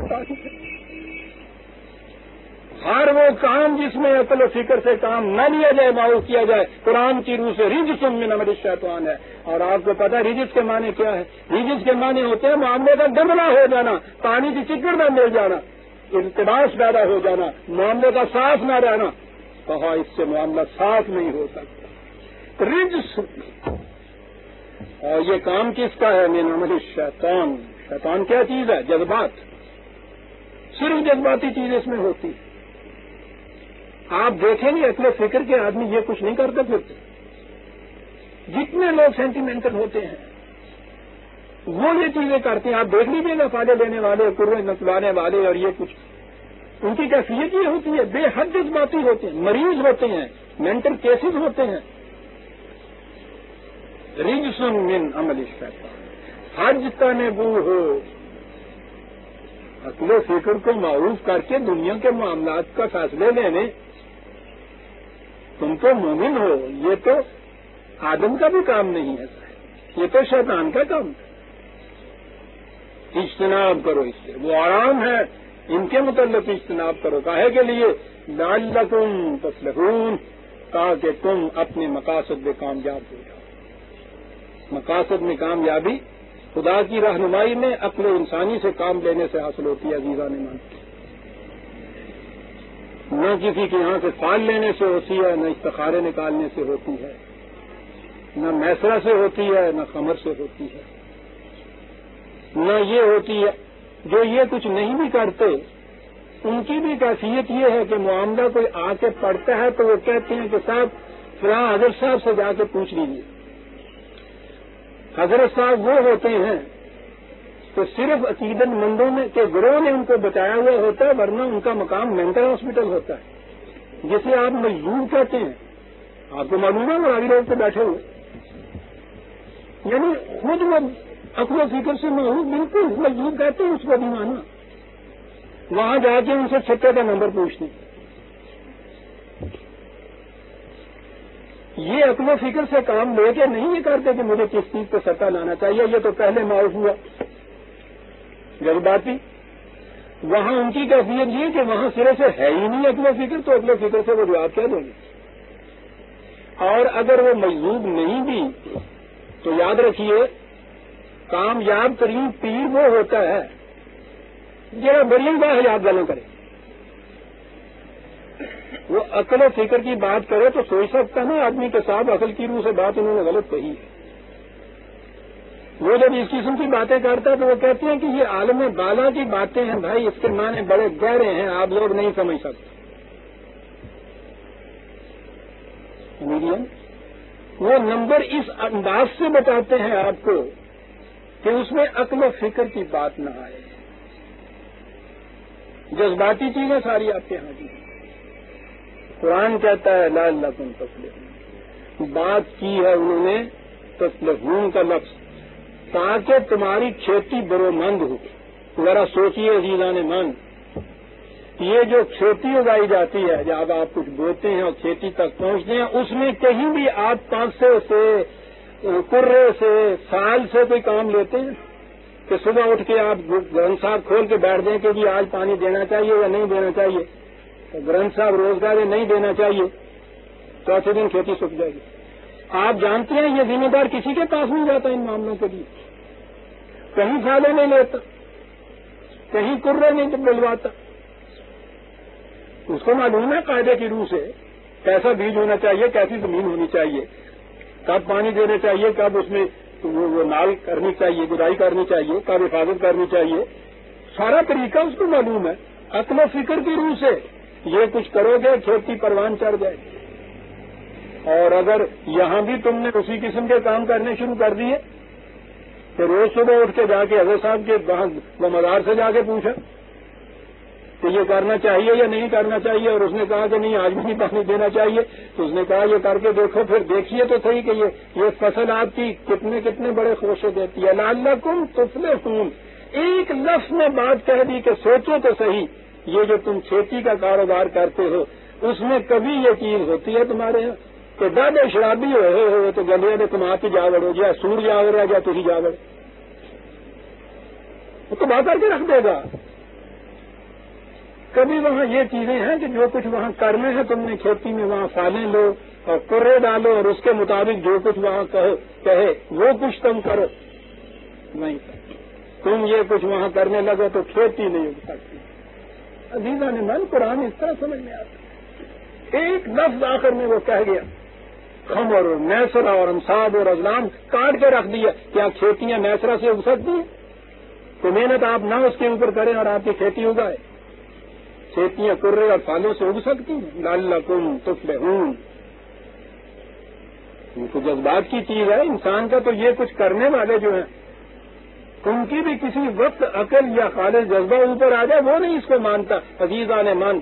ہر وہ کام جس میں عقل و فکر سے کام نہ لیا جائے، معروف کیا جائے، قرآن کی روح سے رجس من عمل الشیطان ہے. اور آپ کو پتا رجس کے معنی کیا ہے؟ رجس کے معنی ہوتے ہیں معاملے کا گندلا ہو جانا، پانی کی چکڑ نہ مل جانا، التباس پیدا ہو جانا، معاملے کا صاف نہ رہنا. کہا اس سے معاملہ صاف نہیں ہو سکتا. رجس. اور یہ کام کس کا ہے؟ من عمل الشیطان. شیطان کیا چیز ہے؟ جذبات. صرف جذباتی چیز اس میں ہوتی ہے. آپ دیکھیں گے عقل و فکر کے آدمی یہ کچھ نہیں کرتے پھرتے. جتنے لوگ سینٹیمنٹل ہوتے ہیں وہ یہ چیزیں کرتے ہیں. آپ دیکھ لیجیے گا فائدے لینے والے، قربے نسلانے والے، اور یہ کچھ ان کی کیفیت یہ ہوتی ہے، بے حد جذباتی ہوتے ہیں، مریض ہوتے ہیں، مینٹل کیسز ہوتے ہیں. رجس من عمل الشیطان. حج تنبو ہو. عقل و فکر کو معروف کر کے دنیا کے معاملات کا فیصلے لینے. تم تو مومن ہو، یہ تو آدم کا بھی کام نہیں ہے، یہ تو شیطان کا کام ہے. اجتناب کرو اس سے، وہ آرام ہے، ان کے متعلق اجتناب کرو. کاہے کے لیے؟ لعلکم تفلحون، تاکہ تم اپنے مقاصد میں کامیاب ہو جاؤ. مقاصد میں کامیابی خدا کی رہنمائی میں عقل انسانی سے کام لینے سے حاصل ہوتی ہے. عزیزان ایمان، نہ کسی کے یہاں سے فال لینے سے ہوتی ہے، نہ استخارے نکالنے سے ہوتی ہے، نہ میسرہ سے ہوتی ہے، نہ خمر سے ہوتی ہے، نہ یہ ہوتی ہے. جو یہ کچھ نہیں بھی کرتے ان کی بھی کیفیت یہ ہے کہ معاملہ کوئی آ کے پڑتا ہے تو وہ کہتے ہیں کہ صاحب فلاں حضرت صاحب سے جا کے پوچھ لیجیے. حضرت صاحب وہ ہوتے ہیں تو صرف عقیدت مندوں میں کے گروہ نے ان کو بچایا ہوا ہوتا ہے، ورنہ ان کا مقام مینٹل ہاسپٹل ہوتا ہے، جسے آپ مجذوب کہتے ہیں. آپ کو معلوم ہے وہ راوی روڈ پہ بیٹھے ہوئے، یعنی خود وہ عقل و فکر سے محروم، بالکل مجذوب کہتے ہیں اس کو دیوانہ. وہاں جا کے ان سے چھٹے کا نمبر پوچھتے ہیں. یہ عقل و فکر سے کام لے کے نہیں یہ کرتے کہ مجھے کس چیز پہ سٹا لانا چاہیے. یہ تو پہلے معروف ہوا جذباتی. وہاں ان کی کیفیت یہ کہ وہاں سرے سے ہے ہی نہیں عقل و فکر، تو عقل و فکر سے وہ جواب کیا دیں گے. اور اگر وہ مجذوب نہیں بھی تو یاد رکھیے کامیاب ترین پیر وہ ہوتا ہے جہاں بڑی بات یاد گلوں کرے. وہ عقل و فکر کی بات کرے تو سوچ سکتا نا آدمی کے ساتھ عقل کی روح سے بات انہوں نے غلط کہی ہے. وہ جب اس قسم کی باتیں کرتا ہے تو وہ کہتے ہیں کہ یہ عالم بالا کی باتیں ہیں بھائی، اس کے معنی بڑے گہرے ہیں، آپ لوگ نہیں سمجھ سکتے. وہ نمبر اس انداز سے بتاتے ہیں آپ کو کہ اس میں عقل و فکر کی بات نہ آئے. جذباتی چیزیں ساری آپ کے یہاں کی. قرآن کہتا ہے لعلکم تفلحون، بات کی ہے انہوں نے تفلحون کا لفظ، تاکہ تمہاری کھیتی برومند ہو۔ ذرا سوچیے عزیزان من، یہ جو کھیتی اگائی جاتی ہے، جب آپ کچھ بوتے ہیں اور کھیتی تک پہنچتے ہیں، اس میں کہیں بھی آپ پانسے سے، کرے سے، سال سے کوئی کام لیتے ہیں کہ صبح اٹھ کے آپ گرنتھ صاحب کھول کے بیٹھ دیں کہ جی آج پانی دینا چاہیے یا نہیں دینا چاہیے؟ تو گرنتھ صاحب روزگار نہیں دینا چاہیے، چوتھے دن کھیتی سوکھ جائے گی۔ آپ جانتے ہیں یہ ذمہ دار کسی کے پاس نہیں جاتا ان معاملوں کے لیے، کہیں سالے نہیں لیتا، کہیں کرے نہیں بلواتا، اس کو معلوم ہے قاعدے کی روح سے کیسا بیج ہونا چاہیے، کیسی زمین ہونی چاہیے، کب پانی دینا چاہیے، کب اس میں وہ نال کرنی چاہیے، گڈائی کرنی چاہیے، کب حفاظت کرنی چاہیے، سارا طریقہ اس کو معلوم ہے۔ عقل و فکر کی روح سے یہ کچھ کرو گے کھیتی پروان چڑھ جائے گی۔ اور اگر یہاں بھی تم نے اسی قسم کے کام کرنے شروع کر دیے تو روز صبح اٹھ کے جا کے حضرت صاحب کے وہاں مزار سے جا کے پوچھا کہ یہ کرنا چاہیے یا نہیں کرنا چاہیے، اور اس نے کہا کہ نہیں آج بھی نہیں پانی دینا چاہیے، تو اس نے کہا یہ کر کے دیکھو، پھر دیکھیے تو صحیح کہ یہ فصل آپ کی کتنے کتنے بڑے خوشے دیتی ہے۔ لعلکم تفلحون، ایک لفظ میں بات کہہ دی کہ سوچو تو صحیح، یہ جو تم کھیتی کا کاروبار کرتے ہو اس میں کبھی یہ چیز ہوتی ہے تمہارے یہاں کہ دادے شرابی ہوئے تو گلیاں نے تم آپ ہی جا بڑو، جا سور جا رہا جا تھی جا بڑ، وہ تو بات کر کے رکھ دے گا۔ کبھی وہاں یہ چیزیں ہیں کہ جو کچھ وہاں کرنے ہیں تم نے کھیتی میں، وہاں فالیں لو اور کرے ڈالو اور اس کے مطابق جو کچھ وہاں کہے وہ کچھ تم کرو، نہیں تم یہ کچھ وہاں کرنے لگو تو کھیتی نہیں اگ سکتی۔ عزیزان من، قرآن اس طرح سمجھ میں آتا، ایک لفظ آخر میں وہ کہہ گیا، خمر اور نیسرا اور امساد اور ازلام کاٹ کے رکھ دیا۔ کیا کھیتیاں نیسرا سے اگ سکتی ہیں؟ تو محنت آپ نہ اس کے اوپر کریں اور آپ کی کھیتی اگائے، کھیتیاں کرے اور پھالوں سے اگ سکتی ہیں۔ لعلکم تفلحون، یہ تو جذبات کی چیز ہے انسان کا، تو یہ کچھ کرنے والے جو ہیں ان کی بھی کسی وقت عقل یا خالص جذبہ اوپر آ جائے وہ نہیں اس کو مانتا۔ عزیزان من،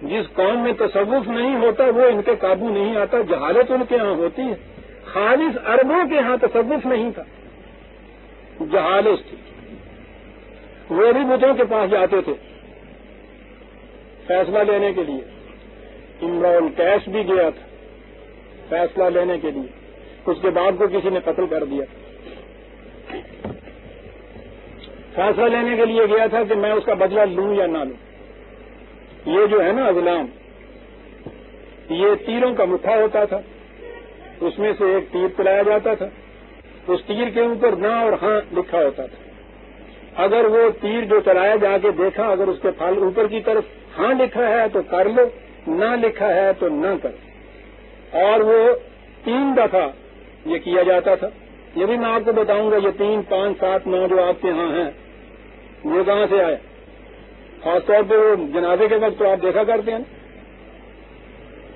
جس قوم میں تصوف نہیں ہوتا وہ ان کے قابو نہیں آتا، جہالت ان کے ہاں ہوتی ہے۔ خالص عربوں کے ہاں تصوف نہیں تھا، جہالت تھی، وہ بھی بتوں کے پاس جاتے تھے فیصلہ لینے کے لیے۔ امراء القیس بھی گیا تھا فیصلہ لینے کے لیے، اس کے بعد کو کسی نے قتل کر دیا۔ فیصلہ لینے کے لیے گیا تھا کہ میں اس کا بدلہ لوں یا نہ لوں۔ یہ جو ہے نا ازلام، یہ تیروں کا مٹھا ہوتا تھا، اس میں سے ایک تیر چلایا جاتا تھا، اس تیر کے اوپر نہ اور ہاں لکھا ہوتا تھا۔ اگر وہ تیر جو چلایا جا کے دیکھا، اگر اس کے پھل اوپر کی طرف ہاں لکھا ہے تو کر لو، نہ لکھا ہے تو نہ کرو، اور وہ 3 دفعہ یہ کیا جاتا تھا۔ یہ بھی میں آپ کو بتاؤں گا، یہ 3، 5، 7، 9 جو آپ کے ہاں ہیں یہ کہاں سے آئے؟ خاص طور پہ وہ جنازے کے وقت تو آپ دیکھا کرتے ہیں،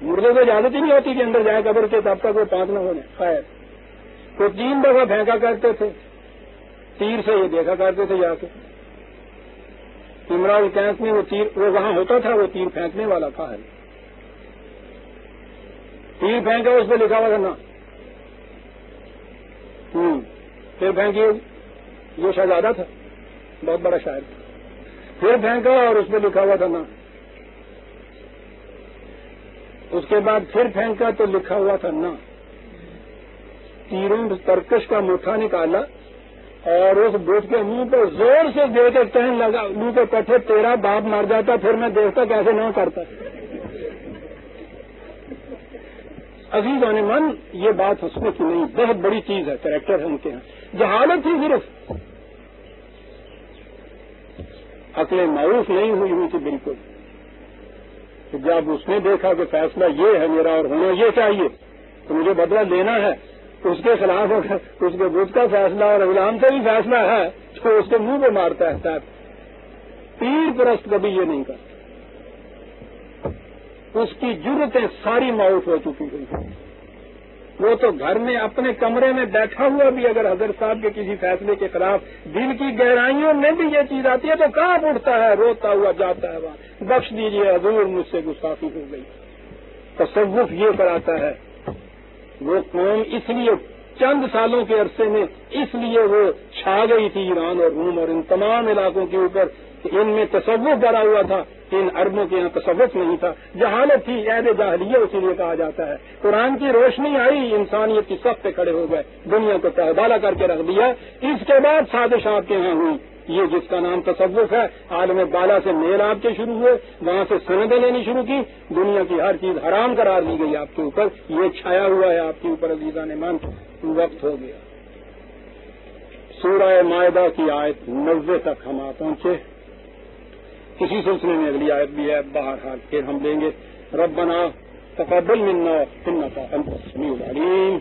مردے کو اجازت ہی نہیں ہوتی کہ اندر جائے قبر کے، تب تک وہ 5 نہ ہو جائے۔ خیر، تو 3 دفعہ پھینکا کرتے تھے تیر سے، یہ دیکھا کرتے تھے جا کے۔ امراء القیس میں وہ تیر، وہ وہاں ہوتا تھا، وہ تیر پھینکنے والا تھا، تیر پھینکا، اس پہ لکھا ہوا تھا نا، پھر پھینکی، یہ شہزادہ تھا، بہت بڑا شاعر تھا، پھر پھینکا اور اس پہ لکھا ہوا تھا نا، اس کے بعد پھر پھینکا تو لکھا ہوا تھا نا۔ تیروں ترکش کا مٹھا نکالا اور اس بت کے منہ پہ زور سے دے کے کہنے لگا، منہ کے کٹھے تیرا باپ مر جاتا پھر میں دیکھتا کیسے نہ کرتا۔ عزیزان من، یہ بات ہنسنے کی نہیں، بہت بڑی چیز ہے، کریکٹر ہے ان کے یہاں۔ جہالت ہی صرف، عقل معروف نہیں ہوئی تھی بالکل۔ جب اس نے دیکھا کہ فیصلہ یہ ہے میرا اور ہونا یہ چاہیے تو مجھے بدلہ لینا ہے، اس کے خلاف اگر اس کے بت کا فیصلہ اور غلام سے بھی فیصلہ ہے تو اس کے منہ پہ مارتا ہے صاحب۔ پیر پرست کبھی یہ نہیں کرتا، اس کی جرتیں ساری معاف ہو چکی ہوئی۔ وہ تو گھر میں اپنے کمرے میں بیٹھا ہوا بھی اگر حضرت صاحب کے کسی فیصلے کے خلاف دل کی گہرائیوں میں بھی یہ چیز آتی ہے تو کہاں اٹھتا ہے، روتا ہوا جاتا ہے وہاں، بخش دیجیے حضور، مجھ سے گستاخی ہو گئی، تصوف یہ کراتا ہے. وہ قوم اس لیے چند سالوں کے عرصے میں اس لیے وہ چھا گئی تھی ایران اور روم اور ان تمام علاقوں کے اوپر کہ ان میں تصوف بھرا ہوا تھا. ان عربوں کے یہاں تصوف نہیں تھا, جہالت تھی, عہد جاہلیہ اسی لیے کہا جاتا ہے. قرآن کی روشنی آئی, انسانیت کی صف پہ کھڑے ہو گئے, دنیا کو تہبالا کر کے رکھ دیا. اس کے بعد سازش آپ کے یہاں ہوئی, یہ جس کا نام تصوف ہے. عالم بالا سے میل آپ کے شروع ہوئے, وہاں سے سندیں لینی شروع کی, دنیا کی ہر چیز حرام قرار دی گئی آپ کے اوپر. یہ چھایا ہوا ہے آپ کے اوپر عزیزان من. وقت ہو گیا. سورہ مائدہ کی آیت 90 تک ہم آ پہنچے. اسی سلسلے میں اگلی آیت بھی ہے, بہرحال پھر ہم لیں گے. ربنا تقبل منا انک انت السمیع العلیم.